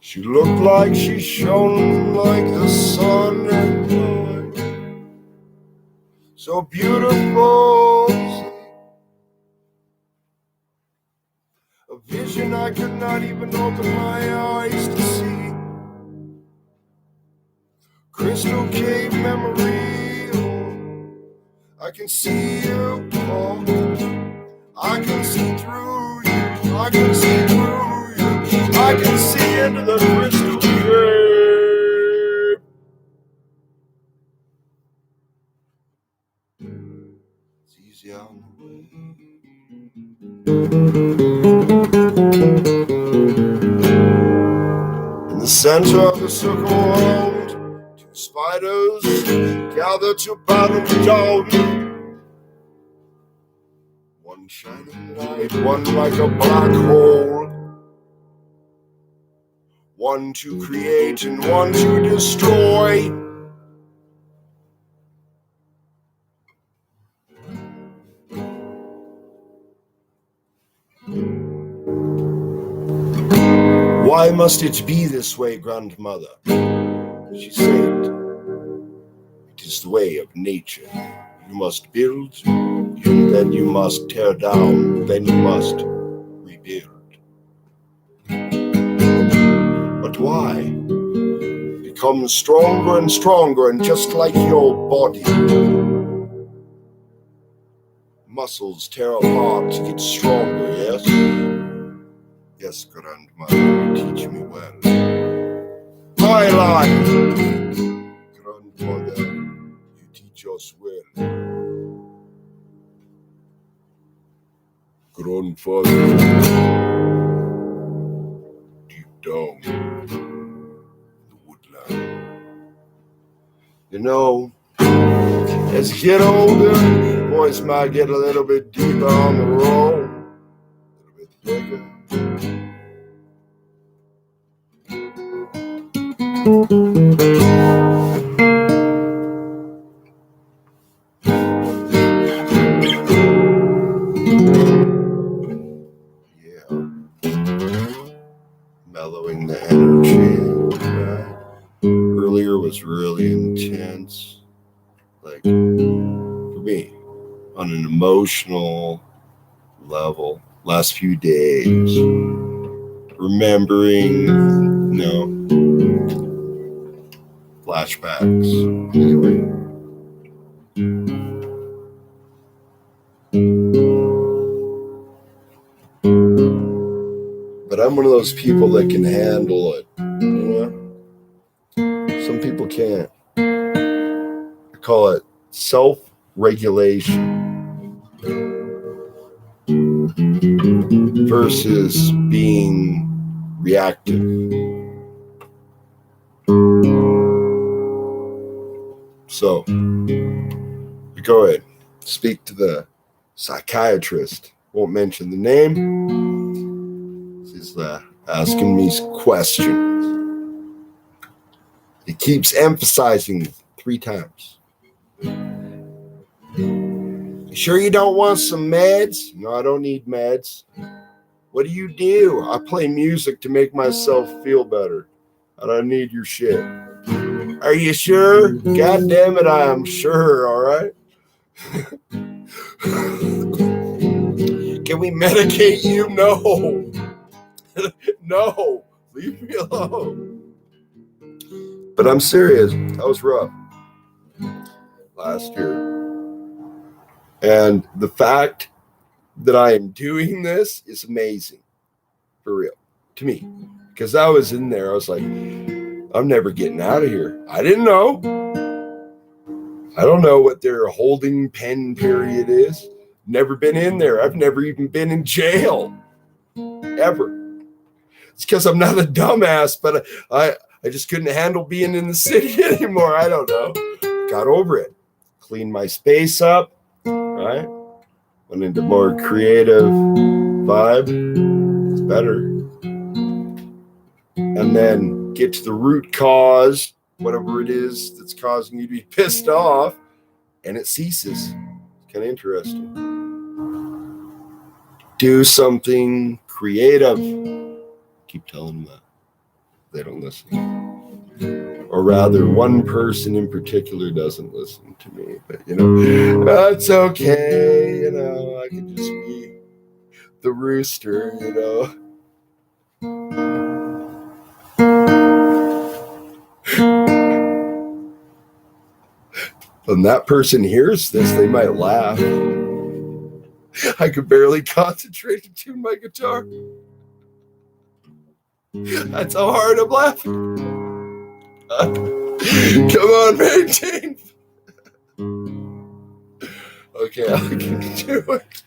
She looked like she shone like the sun at night. So beautiful, a vision I could not even open my eyes to see. Crystal cave memory, oh, I can see you, oh, I can see through you, I can see through you, I can see into the crystal cave. It's easy on the way. In the center of the circle round, two spiders gather to battle down. One shining light, one like a black hole. One to create and one to destroy. Why must it be this way, grandmother? She said, it is the way of nature. You must build, and then you must tear down, then you must rebuild. But why? Become stronger and stronger, and just like your body, muscles tear apart to get stronger, yes? Yes, grandmother, you teach me well. My life, grandmother, you teach us well. Grandfather, deep down the woodland. You know, as you get older, voice might get a little bit deeper on the road, a little bit thicker. Yeah, mellowing the energy. Right? Earlier was really intense, like for me, on an emotional level. Last few days, remembering, flashbacks. Anyway. But I'm one of those people that can handle it. Some people can't. I call it self-regulation versus being reactive. So, go ahead. Speak to the psychiatrist. Won't mention the name. He's asking me questions. It keeps emphasizing 3 times. You sure you don't want some meds? No, I don't need meds. What do? I play music to make myself feel better. I don't need your shit. Are you sure? God damn it, I am sure, all right? Can we medicate you? No. No. Leave me alone. But I'm serious. That was rough last year. And the fact that I am doing this is amazing. For real. To me. Because I was in there. I was like, I'm never getting out of here. I didn't know. I don't know what their holding pen period is. Never been in there. I've never even been in jail. Ever. It's because I'm not a dumbass, but I just couldn't handle being in the city anymore. I don't know. Got over it. Cleaned my space up. Right? Went into more creative vibe. It's better. And then get to the root cause, whatever it is that's causing you to be pissed off, and it ceases. It's kind of interesting. Do something creative. Keep telling them that. They don't listen. Or rather, one person in particular doesn't listen to me. But, that's okay. I can just be the rooster, When that person hears this, they might laugh. I could barely concentrate to tune my guitar. That's how hard I'm laughing. Come on, maintain. Okay, I can do it.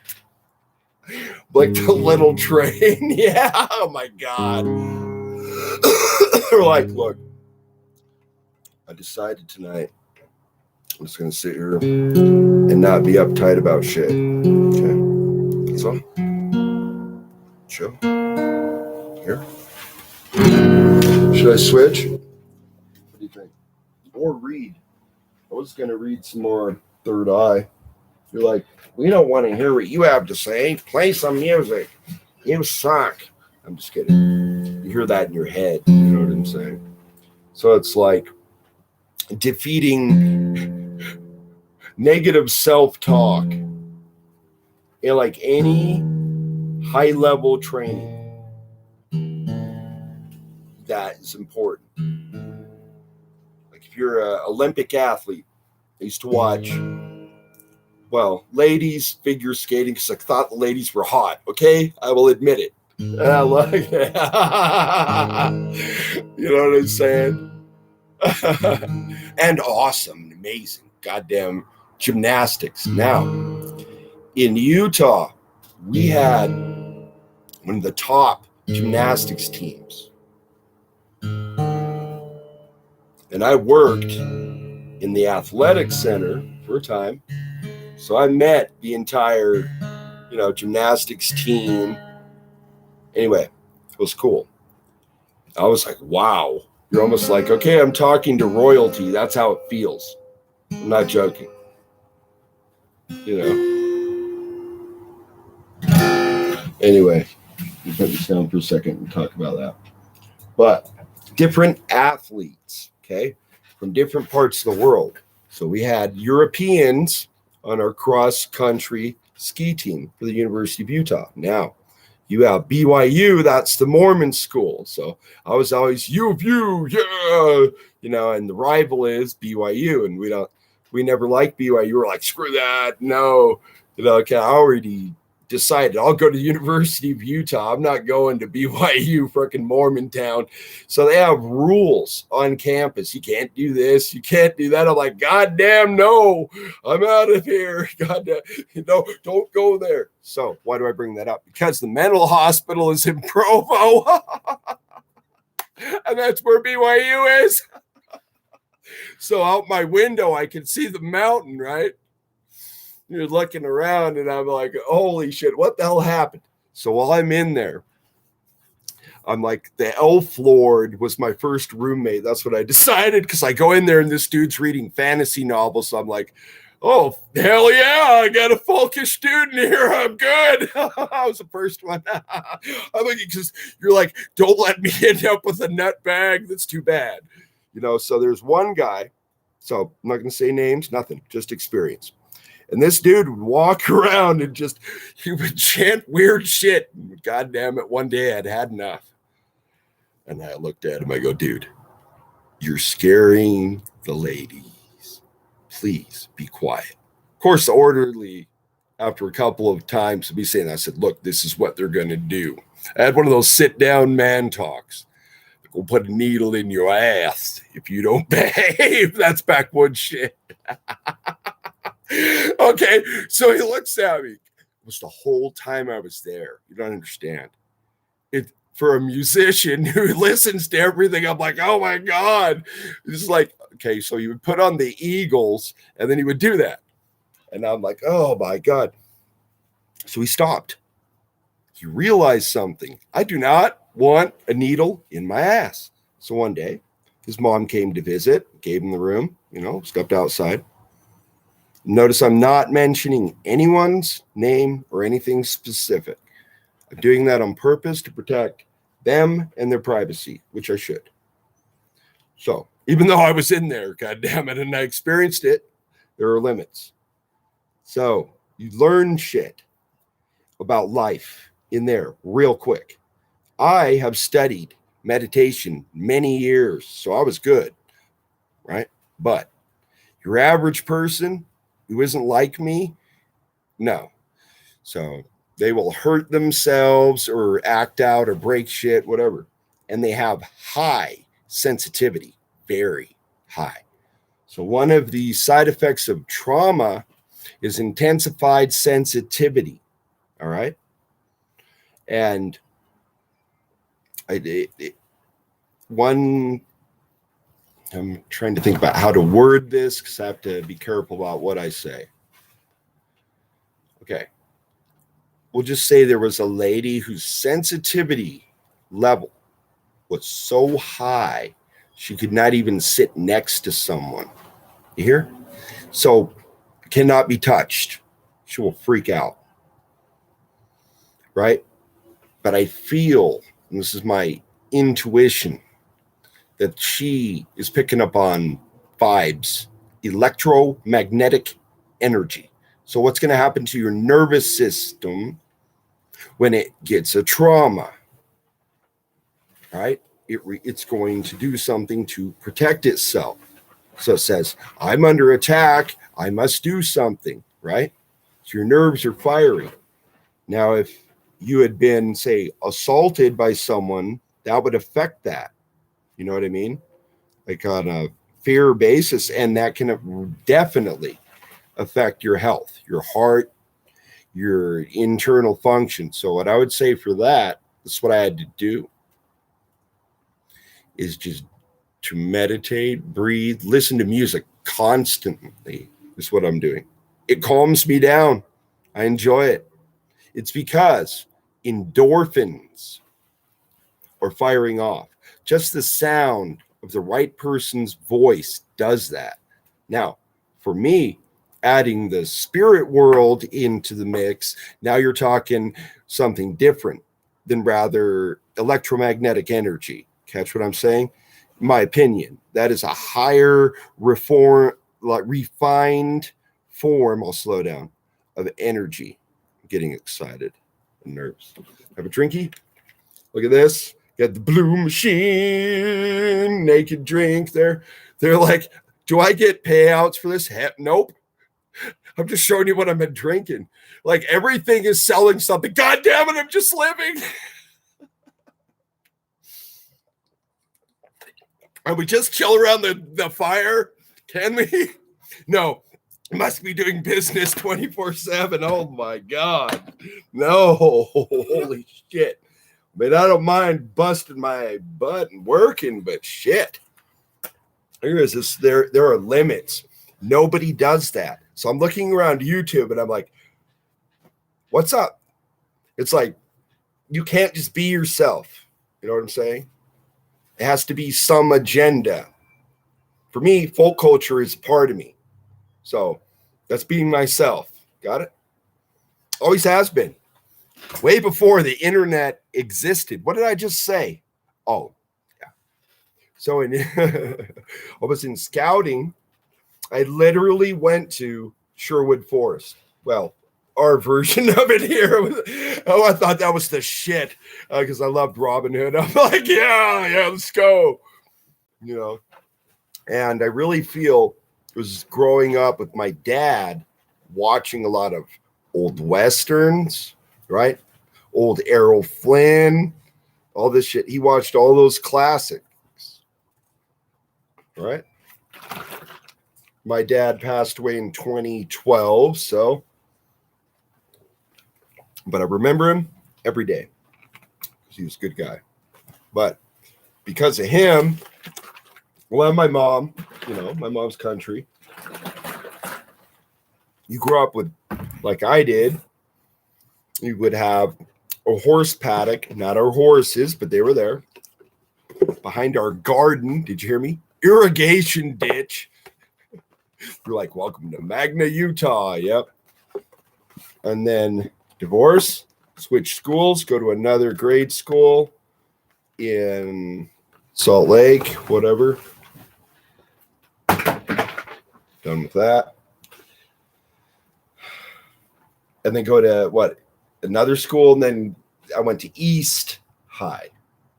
Like the little train. Yeah, oh my God. They're like, look, I decided tonight I'm just going to sit here and not be uptight about shit. Okay. So, chill. Here. Should I switch? What do you think? Or read? I was going to read some more Third Eye. You're like, we don't want to hear what you have to say. Play some music. You suck. I'm just kidding. You hear that in your head. You know what I'm saying? So it's like defeating negative self-talk in like any high-level training. That is important. Like if you're an Olympic athlete, I used to watch, ladies figure skating because I thought the ladies were hot. Okay, I will admit it. I like it. You know what I'm saying? And awesome, and amazing, goddamn gymnastics. Now, in Utah, we had one of the top gymnastics teams. And I worked in the athletic center for a time. So I met the entire, gymnastics team. Anyway, it was cool. I was like, wow. You're almost like, okay, I'm talking to royalty. That's how it feels. I'm not joking. Anyway, you put this down for a second and talk about that. But different athletes, okay, from different parts of the world. So we had Europeans on our cross-country ski team for the University of Utah. Now, you have BYU, that's the Mormon school. So I was always U of U, yeah, and the rival is BYU, and we never liked BYU. We're like, screw that, no, okay, I already decided I'll go to the University of Utah. I'm not going to BYU, freaking Mormon town. So they have rules on campus. You can't do this. You can't do that. I'm like, God damn, no, I'm out of here. God damn, no, don't go there. So why do I bring that up? Because the mental hospital is in Provo. And that's where BYU is. So out my window, I can see the mountain, right? You're looking around and I'm like, holy shit, what the hell happened? So while I'm in there, I'm like, the elf lord was my first roommate. That's what I decided, because I go in there and this dude's reading fantasy novels. So I'm like, oh, hell yeah, I got a folkish dude in here. I'm good. I was the first one. I'm like, because you're like, don't let me end up with a nut bag. That's too bad. So there's one guy. So I'm not going to say names, nothing, just experience. And this dude would walk around and he would chant weird shit. God damn it, one day I'd had enough. And I looked at him, I go, dude, you're scaring the ladies. Please be quiet. Of course, the orderly, after a couple of times of me saying that, I said, look, this is what they're going to do. I had one of those sit-down man talks. We'll put a needle in your ass if you don't behave. That's backwoods shit. Okay, so he looks at me. It was the whole time I was there. You don't understand. For a musician who listens to everything, I'm like, oh my God. It's like, okay, so you would put on the Eagles and then he would do that. And I'm like, oh my God. So he stopped. He realized something. I do not want a needle in my ass. So one day, his mom came to visit, gave him the room, stepped outside. Notice I'm not mentioning anyone's name or anything specific. I'm doing that on purpose to protect them and their privacy, which I should. So even though I was in there, God damn it, and I experienced it, there are limits. So you learn shit about life in there real quick. I have studied meditation many years, so I was good, right? But your average person who isn't like me, no. So they will hurt themselves or act out or break shit, whatever. And they have high sensitivity, very high. So one of the side effects of trauma is intensified sensitivity. All right. And I'm trying to think about how to word this because I have to be careful about what I say. Okay. We'll just say there was a lady whose sensitivity level was so high, she could not even sit next to someone. You hear? So cannot be touched. She will freak out. Right? But I feel, and this is my intuition, that she is picking up on vibes, electromagnetic energy. So what's going to happen to your nervous system when it gets a trauma, right? It's going to do something to protect itself. So it says, I'm under attack. I must do something, right? So your nerves are firing. Now, if you had been, say, assaulted by someone, that would affect that. You know what I mean? Like on a fear basis. And that can definitely affect your health, your heart, your internal function. So what I would say for that, this is what I had to do, is just to meditate, breathe, listen to music constantly is what I'm doing. It calms me down. I enjoy it. It's because endorphins are firing off. Just the sound of the right person's voice does that. Now, for me, adding the spirit world into the mix, now you're talking something different than rather electromagnetic energy. Catch what I'm saying? In my opinion, that is a higher refined form, I'll slow down, of energy. I'm getting excited and nervous. Have a drinky? Look at this. Got the Blue Machine naked drink there. They're like, do I get payouts for this? Nope. I'm just showing you what I've been drinking. Like everything is selling something. God damn it, I'm just living. Are we just chill around the fire? Can we? No. Must be doing business 24/7. Oh my God. No. Holy shit. I mean, I don't mind busting my butt and working, but shit. There are limits. Nobody does that. So I'm looking around YouTube and I'm like, what's up? It's like, you can't just be yourself. You know what I'm saying? It has to be some agenda. For me, folk culture is part of me. So that's being myself. Got it? Always has been. Way before the internet existed. What did I just say? Oh, yeah. So I was in scouting. I literally went to Sherwood Forest. Well, our version of it here. Oh, I thought that was the shit because I loved Robin Hood. I'm like, yeah, let's go. You know, and I really feel it was growing up with my dad watching a lot of old westerns, right? Old Errol Flynn, all this shit. He watched all those classics, right? My dad passed away in 2012, so, but I remember him every day because he was a good guy. But because of him, well, and my mom, you know, my mom's country. You grew up with, like I did, you would have a horse paddock, not our horses, but they were there. Behind our garden, did you hear me? Irrigation ditch. You're like, welcome to Magna, Utah. Yep. And then divorce, switch schools, go to another grade school in Salt Lake, whatever. Done with that. And then go to what? Another school. And then I went to East High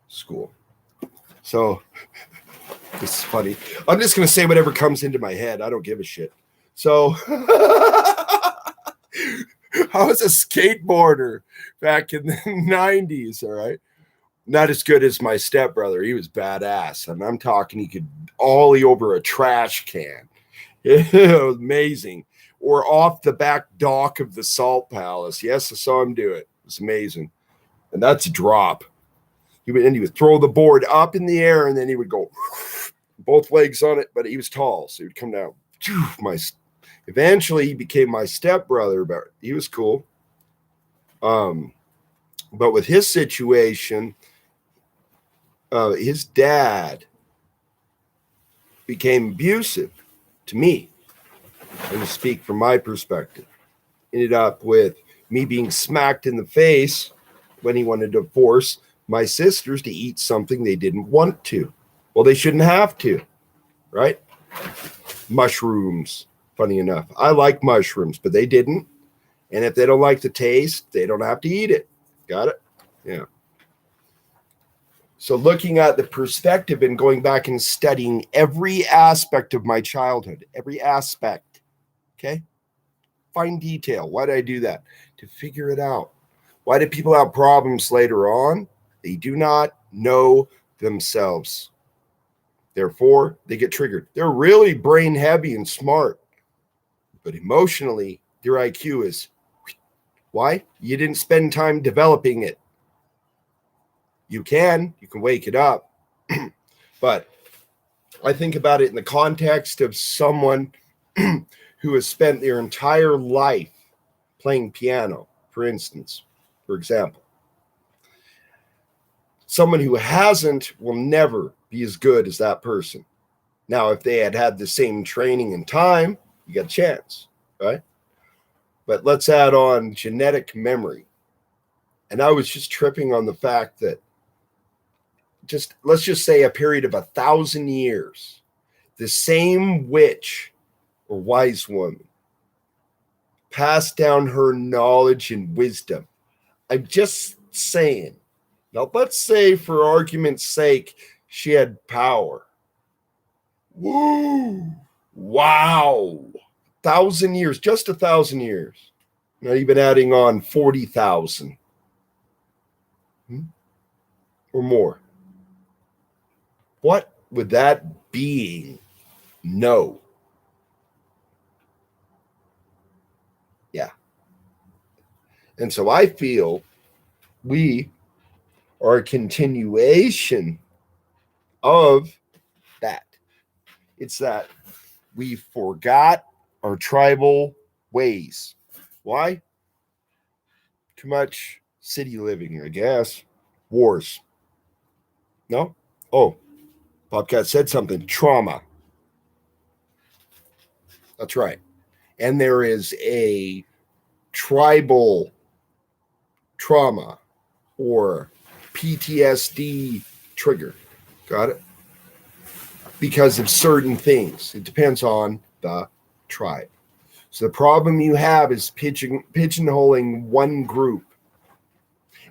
School. So this is funny. I'm just going to say whatever comes into my head. I don't give a shit. So I was a skateboarder back in the 90s. All right. Not as good as my stepbrother. He was badass. And I'm talking, he could ollie over a trash can. It was amazing. Or off the back dock of the Salt Palace. Yes, I saw him do it. It was amazing. And that's a drop. He would throw the board up in the air and then he would go both legs on it, but he was tall. So he would come down. Eventually he became my stepbrother, but he was cool. But with his situation, his dad became abusive to me. I'm going to speak from my perspective. Ended up with me being smacked in the face when he wanted to force my sisters to eat something they didn't want to. Well, they shouldn't have to, right? Mushrooms, funny enough. I like mushrooms, but they didn't. And if they don't like the taste, they don't have to eat it. Got it? Yeah. So looking at the perspective and going back and studying every aspect of my childhood, every aspect, okay? Fine detail. Why did I do that? To figure it out. Why do people have problems later on? They do not know themselves. Therefore, they get triggered. They're really brain heavy and smart, but emotionally, their IQ is, why? You didn't spend time developing it. You can wake it up. But I think about it in the context of someone who has spent their entire life playing piano, for example. Someone who hasn't will never be as good as that person. Now, if they had the same training and time, you got a chance, right? But let's add on genetic memory. And I was just tripping on the fact that let's just say a period of 1,000 years, the same witch or wise woman passed down her knowledge and wisdom. I'm just saying. Now, let's say, for argument's sake, she had power. Woo! Wow! 1,000 years, just 1,000 years. Not even adding on 40,000 or more. What would that being know? Yeah. And so I feel we are a continuation of that. It's that we forgot our tribal ways. Why? Too much city living, I guess. Wars. No? Oh, Bobcat said something. Trauma. That's right. And there is a tribal trauma or PTSD trigger. Got it? Because of certain things. It depends on the tribe. So the problem you have is pigeonholing one group.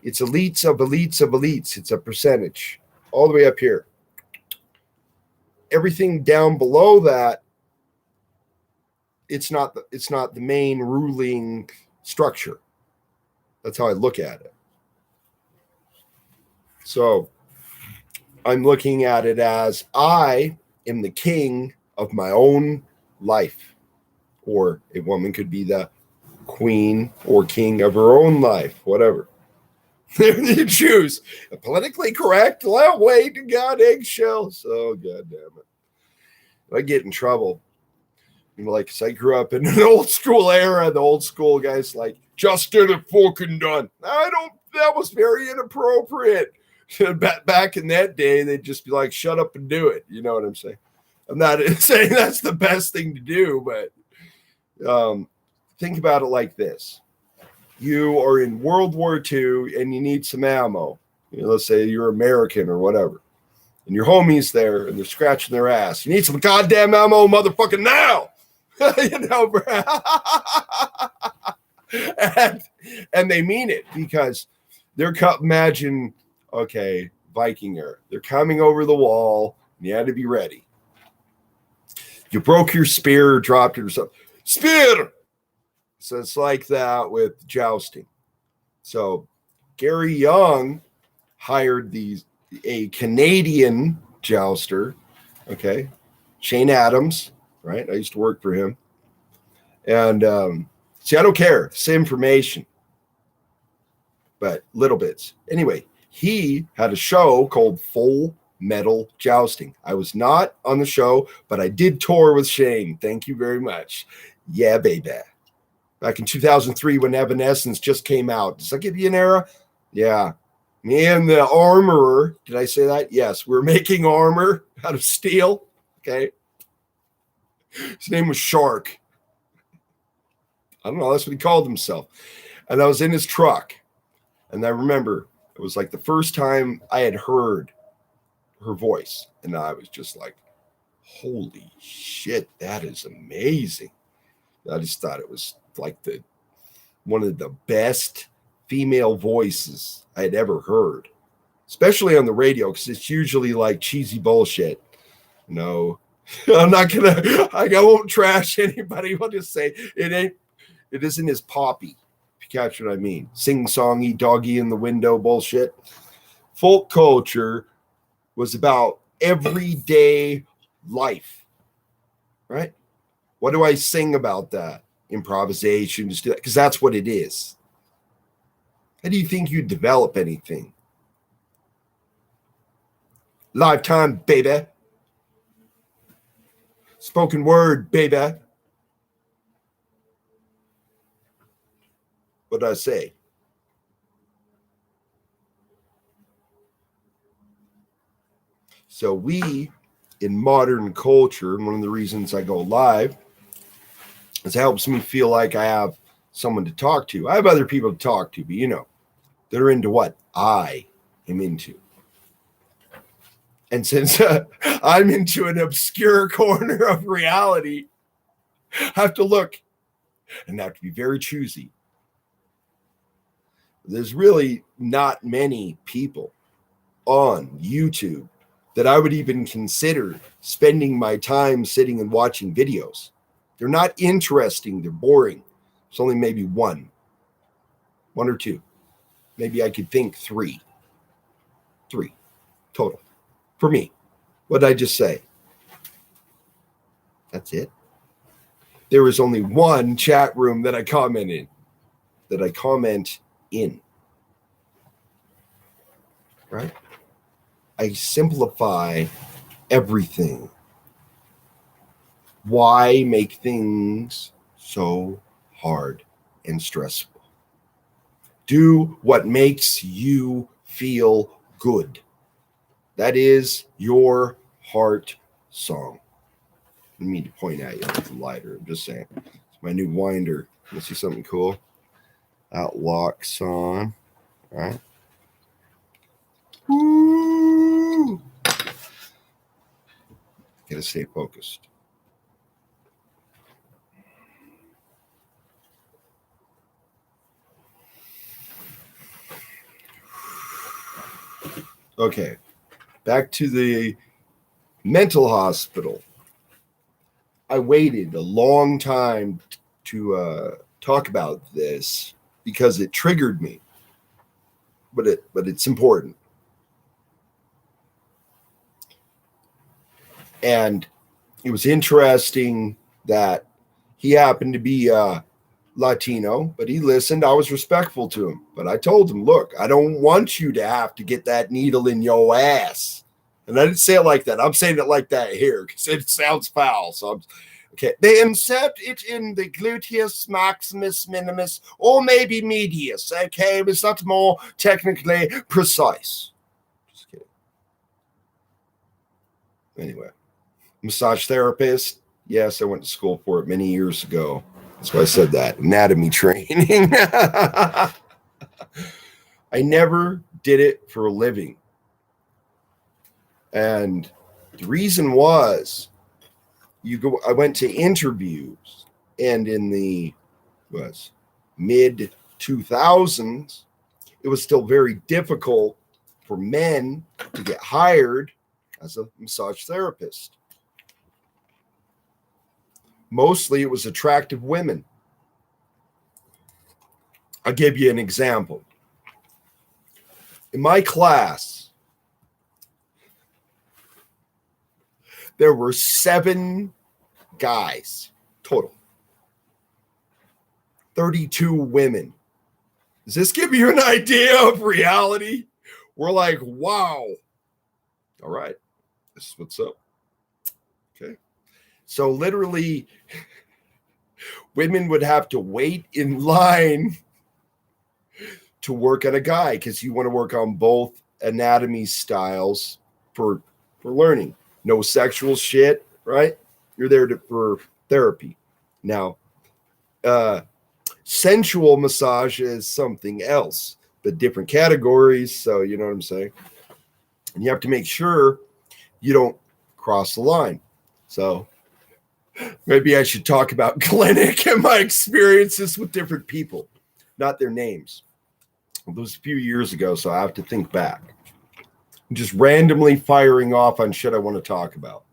It's elites of elites of elites. It's a percentage all the way up here. Everything down below that, it's not the main ruling structure. That's how I look at it. So I'm looking at it as I am the king of my own life. Or a woman could be the queen or king of her own life, whatever. You choose a politically correct way to God eggshells. Oh, God damn it. I get in trouble. Like, cause I grew up in an old school era. The old school guys like, just get it fucking done. That was very inappropriate. Back in that day, they'd just be like, shut up and do it. You know what I'm saying? I'm not saying that's the best thing to do, but think about it like this. You are in World War II and you need some ammo. Let's say you're American or whatever. And your homies there and they're scratching their ass. You need some goddamn ammo, motherfucking now. And they mean it because they're imagine, okay, Viking era. They're coming over the wall and you had to be ready. You broke your spear or dropped it or something. Spear! So it's like that with jousting. So Gary Young hired a Canadian jouster, okay, Shane Adams, right? I used to work for him. And see, I don't care. Same information, but little bits. Anyway, he had a show called Full Metal Jousting. I was not on the show, but I did tour with Shane. Thank you very much. Yeah, baby. Back in 2003 when Evanescence just came out. Does that give you an era? Yeah. Me and the armorer, did I say that? Yes. We're making armor out of steel. Okay. His name was Shark. I don't know. That's what he called himself. And I was in his truck. And I remember it was like the first time I had heard her voice. And I was just like, holy shit, that is amazing. I just thought it was like one of the best female voices I had ever heard, especially on the radio, because it's usually like cheesy bullshit. No, I'm not gonna. I won't trash anybody. I'll just say it isn't as poppy. If you catch what I mean, sing-songy, doggy in the window bullshit. Folk culture was about everyday life, right? What do I sing about that? Improvisation, just do that, because that's what it is. How do you think you develop anything? Lifetime, baby. Spoken word, baby. What did I say? So we, in modern culture, and one of the reasons I go live is it helps me feel like I have someone to talk to. I have other people to talk to, but they're into what I am into. And since I'm into an obscure corner of reality, I have to look and I have to be very choosy. There's really not many people on YouTube that I would even consider spending my time sitting and watching videos. They're not interesting. They're boring. There's only maybe one or two. Maybe I could think three total for me. What did I just say? That's it. There is only one chat room that I comment in. Right? I simplify everything. Why make things so hard and stressful? Do what makes you feel good. That is your heart song. I mean to point at you with the lighter. I'm just saying. It's my new winder. Let's see something cool. That locks on. All right. Woo! Gotta stay focused. Okay. Back to the mental hospital. I waited a long time to talk about this because it triggered me. But it's important. And it was interesting that he happened to be Latino, but he listened. I was respectful to him. But I told him, look, I don't want you to have to get that needle in your ass. And I didn't say it like that. I'm saying it like that here because it sounds foul. So okay. They insert it in the gluteus maximus minimus or maybe medius. Okay. It's not more technically precise. Just kidding. Anyway, massage therapist. Yes, I went to school for it many years ago. That's why I said that. Anatomy training. I never did it for a living. And the reason was I went to interviews, and in the mid 2000s, it was still very difficult for men to get hired as a massage therapist. Mostly it was attractive women. I'll give you an example. In my class, there were 7 guys total. 32 women. Does this give you an idea of reality? We're like, wow. All right. This is what's up. Okay. So literally, women would have to wait in line to work on a guy because you want to work on both anatomy styles for learning. No sexual shit, right? You're there for therapy. Now, sensual massage is something else, but different categories. So you know what I'm saying? And you have to make sure you don't cross the line. So maybe I should talk about clinic and my experiences with different people, not their names. It was a few years ago, so I have to think back. I'm just randomly firing off on shit I want to talk about.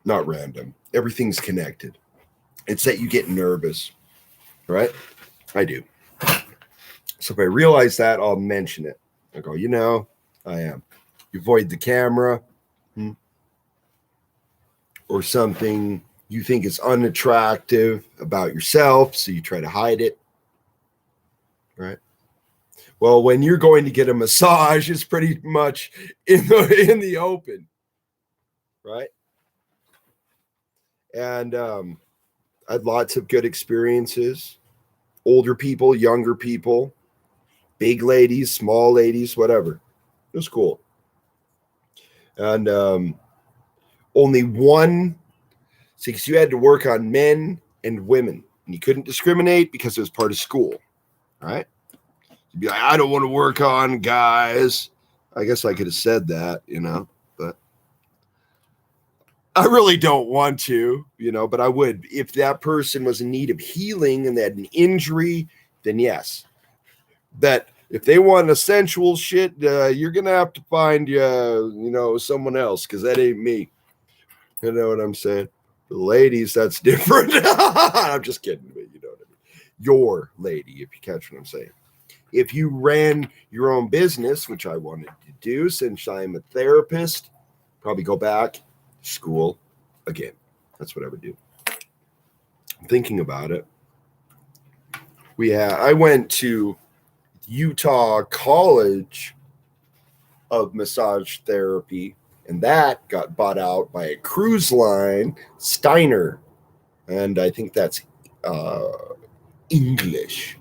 Not random. Everything's connected. It's that you get nervous, right? I do. So if I realize that, I'll mention it. I go, I am. You avoid the camera or something you think is unattractive about yourself, so you try to hide it, right? Well, when you're going to get a massage, it's pretty much in the open, right? And I had lots of good experiences. Older people, younger people, big ladies, small ladies, whatever. It was cool. And only one, because you had to work on men and women, and you couldn't discriminate because it was part of school, right? You'd be like, I don't want to work on guys. I guess I could have said that, but I really don't want to, but I would. If that person was in need of healing and they had an injury, then yes. That if they want a sensual shit, you're going to have to find, someone else because that ain't me. You know what I'm saying? For the ladies, that's different. I'm just kidding, but you know what I mean. Your lady, if you catch what I'm saying. If you ran your own business, which I wanted to do since I'm a therapist, probably go back to school again. That's what I would do. I'm thinking about it. I went to Utah College of Massage Therapy, and that got bought out by a cruise line, Steiner. And I think that's English.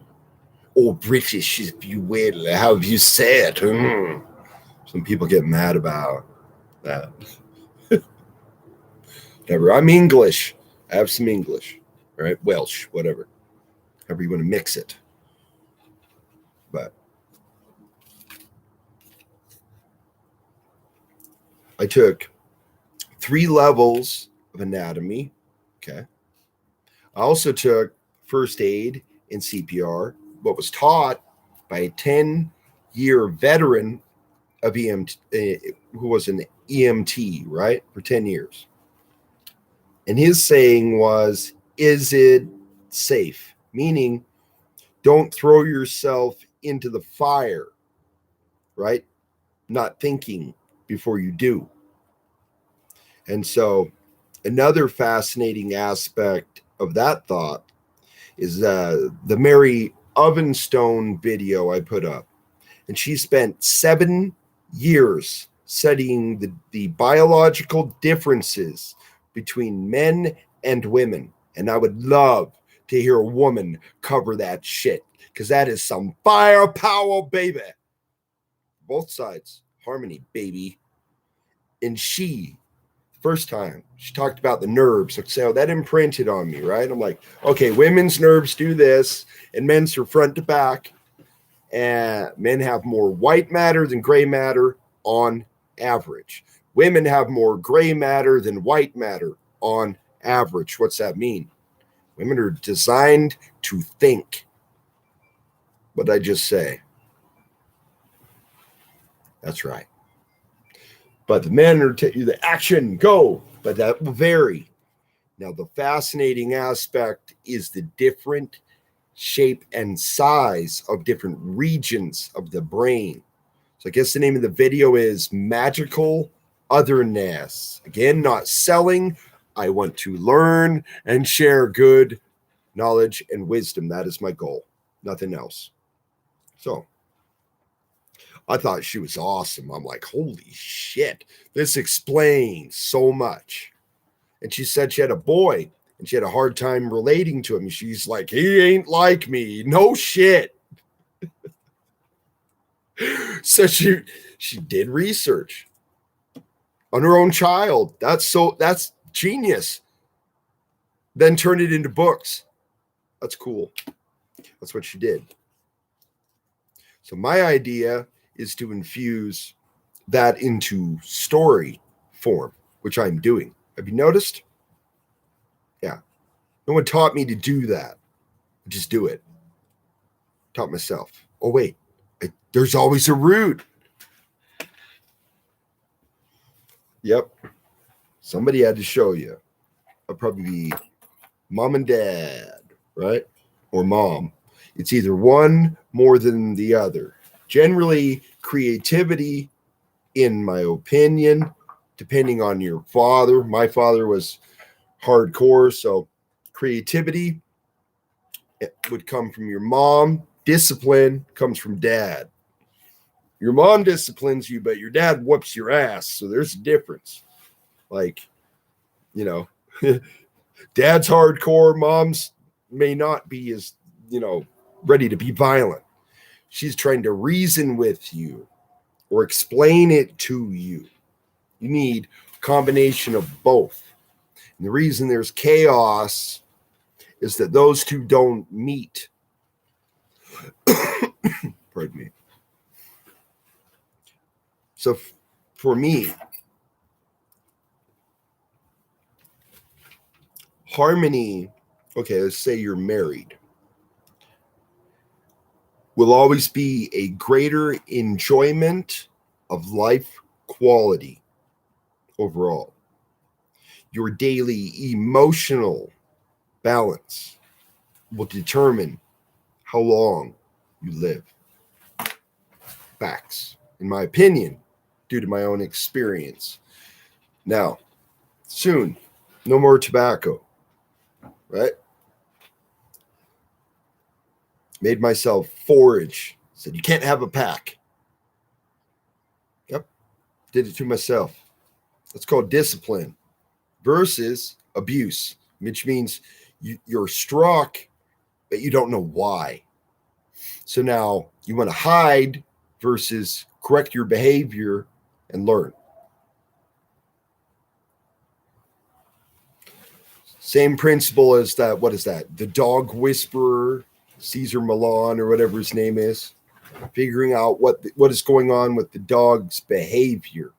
Oh, British, if you will. How have you said? Some people get mad about that. Whatever. I'm English. I have some English. Right? Welsh, whatever. However you want to mix it. But I took 3 levels of anatomy. Okay. I also took first aid and CPR, what was taught by a 10-year veteran of EMT, who was an EMT, right, for 10 years. And his saying was, is it safe? Meaning, don't throw yourself into the fire, right? Not thinking before you do. And so another fascinating aspect of that thought is the Mary Ovenstone video I put up. And she spent 7 years studying the biological differences between men and women. And I would love to hear a woman cover that shit, because that is some firepower, baby. Both sides, harmony, baby. And she, first time, she talked about the nerves. So that imprinted on me, right? I'm like, okay, women's nerves do this, and men's are front to back. And men have more white matter than gray matter on average. Women have more gray matter than white matter on average. What's that mean? Women are designed to think. What did I just say? That's right. But the men are the action, go. But that will vary. Now, the fascinating aspect is the different shape and size of different regions of the brain. So I guess the name of the video is Magical Otherness. Again, not selling. I want to learn and share good knowledge and wisdom. That is my goal. Nothing else. So I thought she was awesome. I'm like, holy shit. This explains so much. And she said she had a boy and she had a hard time relating to him. She's like, he ain't like me. No shit. So she did research on her own child. That's genius. Then turn it into books. That's cool. That's what she did. So my idea is to infuse that into story form, which I'm doing. Have you noticed? Yeah. No one taught me to do that. I just do it. Taught myself. Oh, wait. There's always a root. Yep. Somebody had to show you. I'll probably be mom and dad, right? Or mom. It's either one more than the other. Generally, creativity, in my opinion, depending on your father. My father was hardcore, so creativity would come from your mom. Discipline comes from dad. Your mom disciplines you, but your dad whoops your ass. So there's a difference. Like, you know, dad's hardcore, mom's may not be as, ready to be violent. She's trying to reason with you or explain it to you. You need a combination of both. And the reason there's chaos is that those two don't meet. Pardon me. So for me, harmony, okay, let's say you're married, will always be a greater enjoyment of life quality overall. Your daily emotional balance will determine how long you live. Facts, in my opinion, due to my own experience. Now, soon, no more tobacco, right? Made myself forage. Said, you can't have a pack. Yep. Did it to myself. That's called discipline versus abuse, which means you're struck, but you don't know why. So now you want to hide versus correct your behavior and learn. Same principle as that. What is that? The dog whisperer, Caesar Milan, or whatever his name is. Figuring out what is going on with the dog's behavior.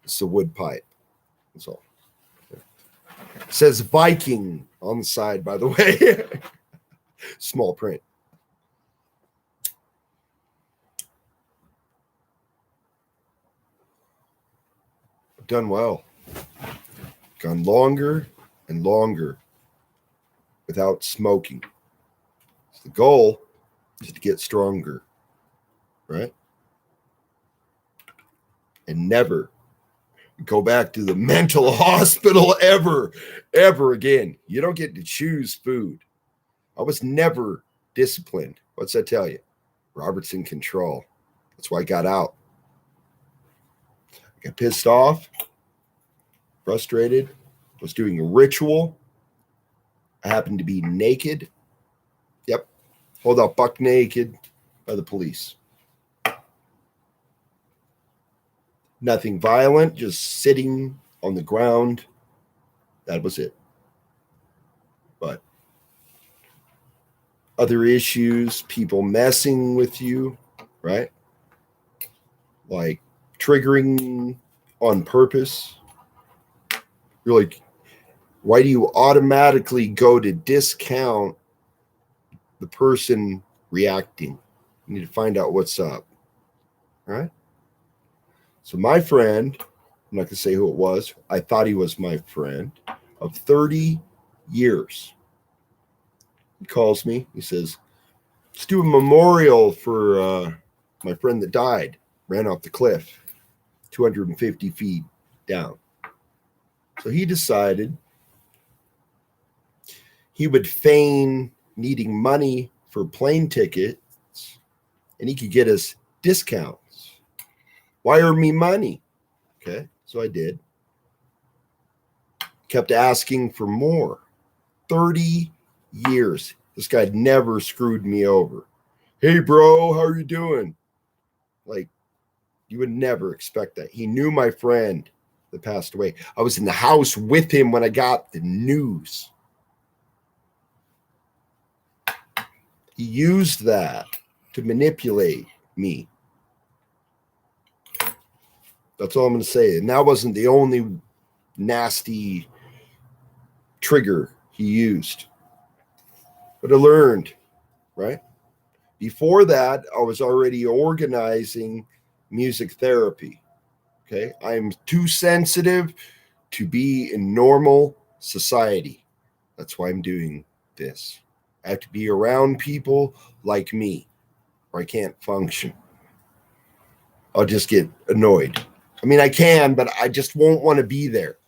It's the wood pipe. That's all. It says Viking on the side, by the way. Small print. I've done well. Gone longer and longer without smoking. So the goal is to get stronger, right? And never go back to the mental hospital ever again. You don't get to choose food. I was never disciplined. What's that tell you? Robert's in control. That's why I got out. I got pissed off, frustrated, was doing a ritual. I happened to be naked. Yep. Hold up, buck naked by the police. Nothing violent, just sitting on the ground. That was it. But other issues, people messing with you, right? Like triggering on purpose. You're like, why do you automatically go to discount the person reacting? You need to find out what's up, right? So my friend, I'm not going to say who it was. I thought he was my friend of 30 years. He calls me. He says, let's do a memorial for my friend that died, ran off the cliff, 250 feet down. So he decided he would feign needing money for plane tickets and he could get us discounts. Wire me money. Okay, so I did. Kept asking for more. 30 years. This guy never screwed me over. Hey, bro, how are you doing? Like, you would never expect that. He knew my friend that passed away. I was in the house with him when I got the news. He used that to manipulate me. That's all I'm going to say. And that wasn't the only nasty trigger he used. But I learned, right? Before that, I was already organizing music therapy. Okay. I'm too sensitive to be in normal society. That's why I'm doing this. I have to be around people like me, or I can't function. I'll just get annoyed. I mean, I can, but I just won't want to be there.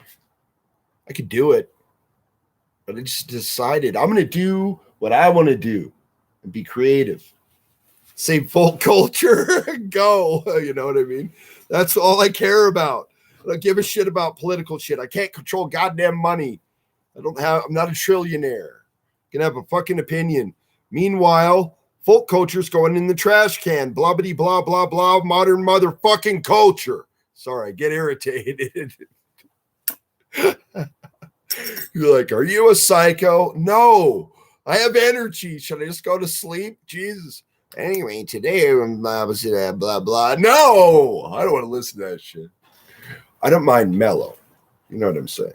I could do it, but I just decided I'm going to do what I want to do and be creative. Save folk culture, go. You know what I mean? That's all I care about. I don't give a shit about political shit. I can't control goddamn money. I'm not a trillionaire. I can have a fucking opinion. Meanwhile, folk culture's going in the trash can. Blah, blah, blah, blah, blah. Modern motherfucking culture. Sorry, I get irritated. You're like, are you a psycho? No, I have energy. Should I just go to sleep? Jesus. Anyway, today I was blah, blah. No, I don't want to listen to that shit. I don't mind mellow. You know what I'm saying?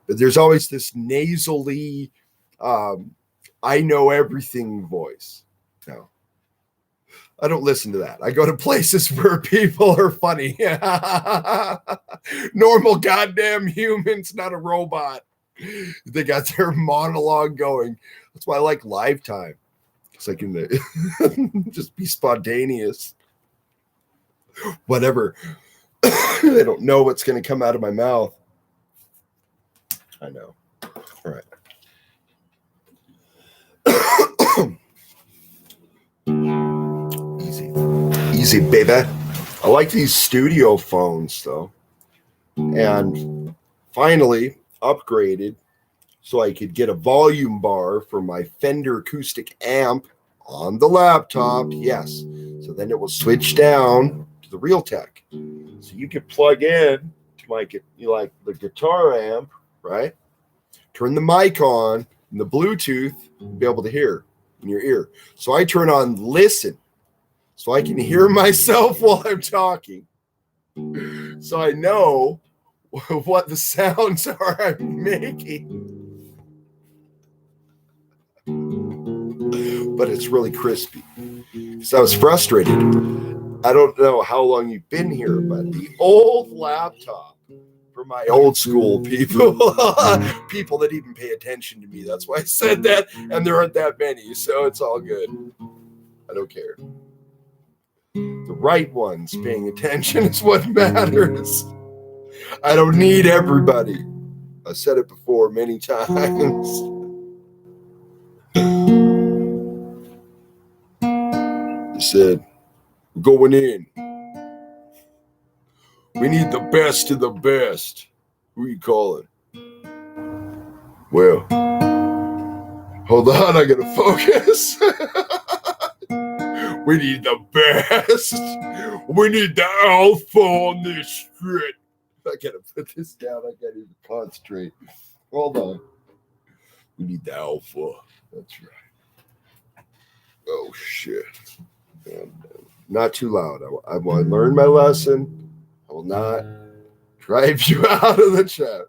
But there's always this nasally, I know everything voice. No. I don't listen to that. I go to places where people are funny. Normal goddamn humans, not a robot. They got their monologue going. That's why I like live time. Because I can just be spontaneous. Whatever. They don't know what's going to come out of my mouth. I know. All right. Easy, baby. I like these studio phones, though. And finally upgraded so I could get a volume bar for my Fender acoustic amp on the laptop, yes. So then it will switch down to the Realtek. So you could plug in to like the guitar amp, right? Turn the mic on and the Bluetooth, be able to hear in your ear. So I turn on listen, so I can hear myself while I'm talking. So I know what the sounds are I'm making. But it's really crispy. So I was frustrated. I don't know how long you've been here, but the old laptop for my old school people, people that even pay attention to me. That's why I said that. And there aren't that many, so it's all good. I don't care. The right ones paying attention is what matters. I don't need everybody. I said it before many times. He said, we're going in. We need the best of the best. Who you calling? Well, hold on, I gotta focus. We need the best. We need the alpha on this shit. I gotta put this down. I can't even concentrate. Hold on. We need the alpha. That's right. Oh, shit. And, not too loud. I will learn my lesson. I will not drive you out of the chat.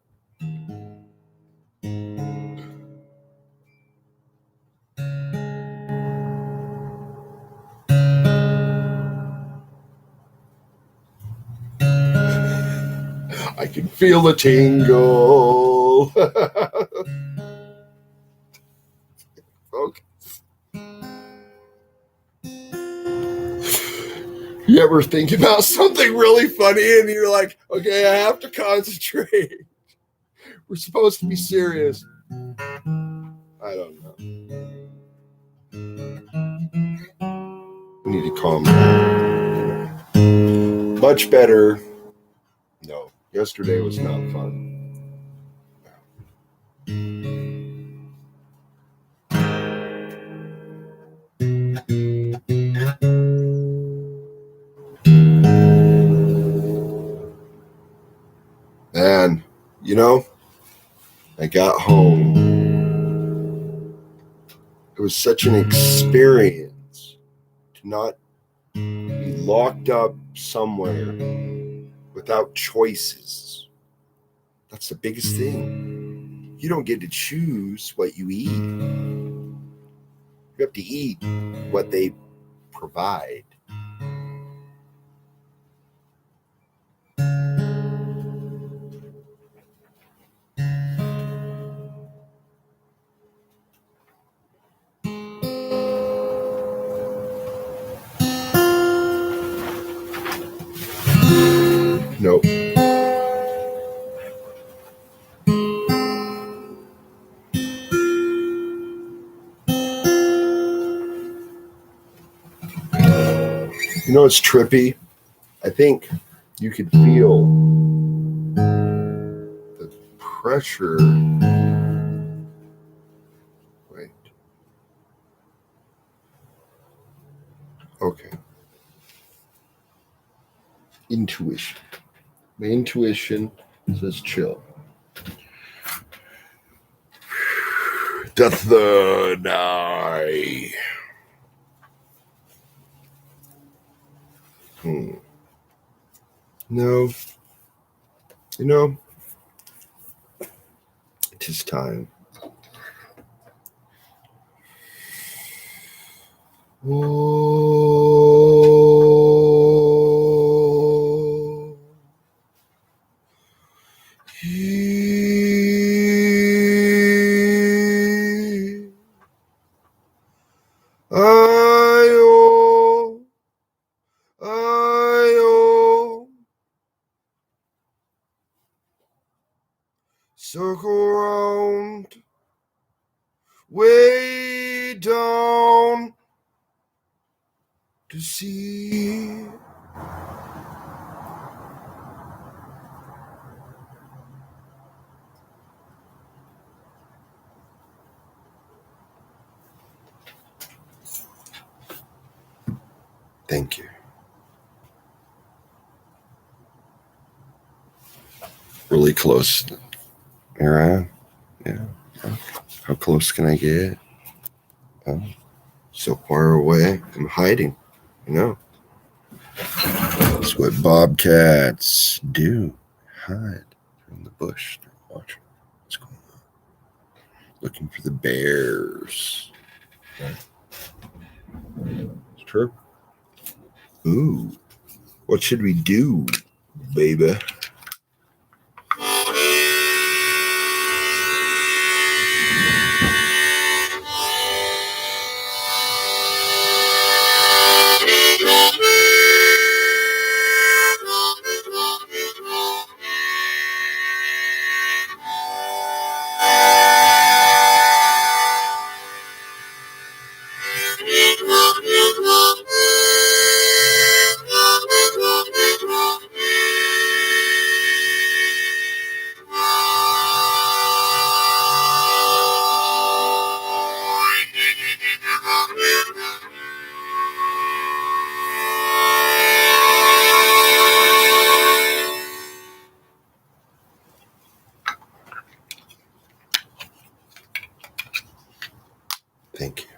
I can feel the tingle. Okay. You ever think about something really funny and you're like, okay, I have to concentrate. We're supposed to be serious. I don't know. We need to calm down. Much better. No, yesterday was not fun. And, I got home. It was such an experience to not be locked up somewhere without choices. That's the biggest thing. You don't get to choose what you eat. You have to eat what they provide. Nope. It's trippy. I think you could feel the pressure. Right. Okay. Intuition. My intuition says chill. Doth the die. No. It is time. Oh. Circle round, way down to see. Thank you. Really close. Here I am. Yeah. How close can I get? Oh, so far away. I'm hiding. That's what bobcats do. Hide from the bush. They're watching what's going on. Looking for the bears. It's true. Ooh. What should we do, baby? Thank you.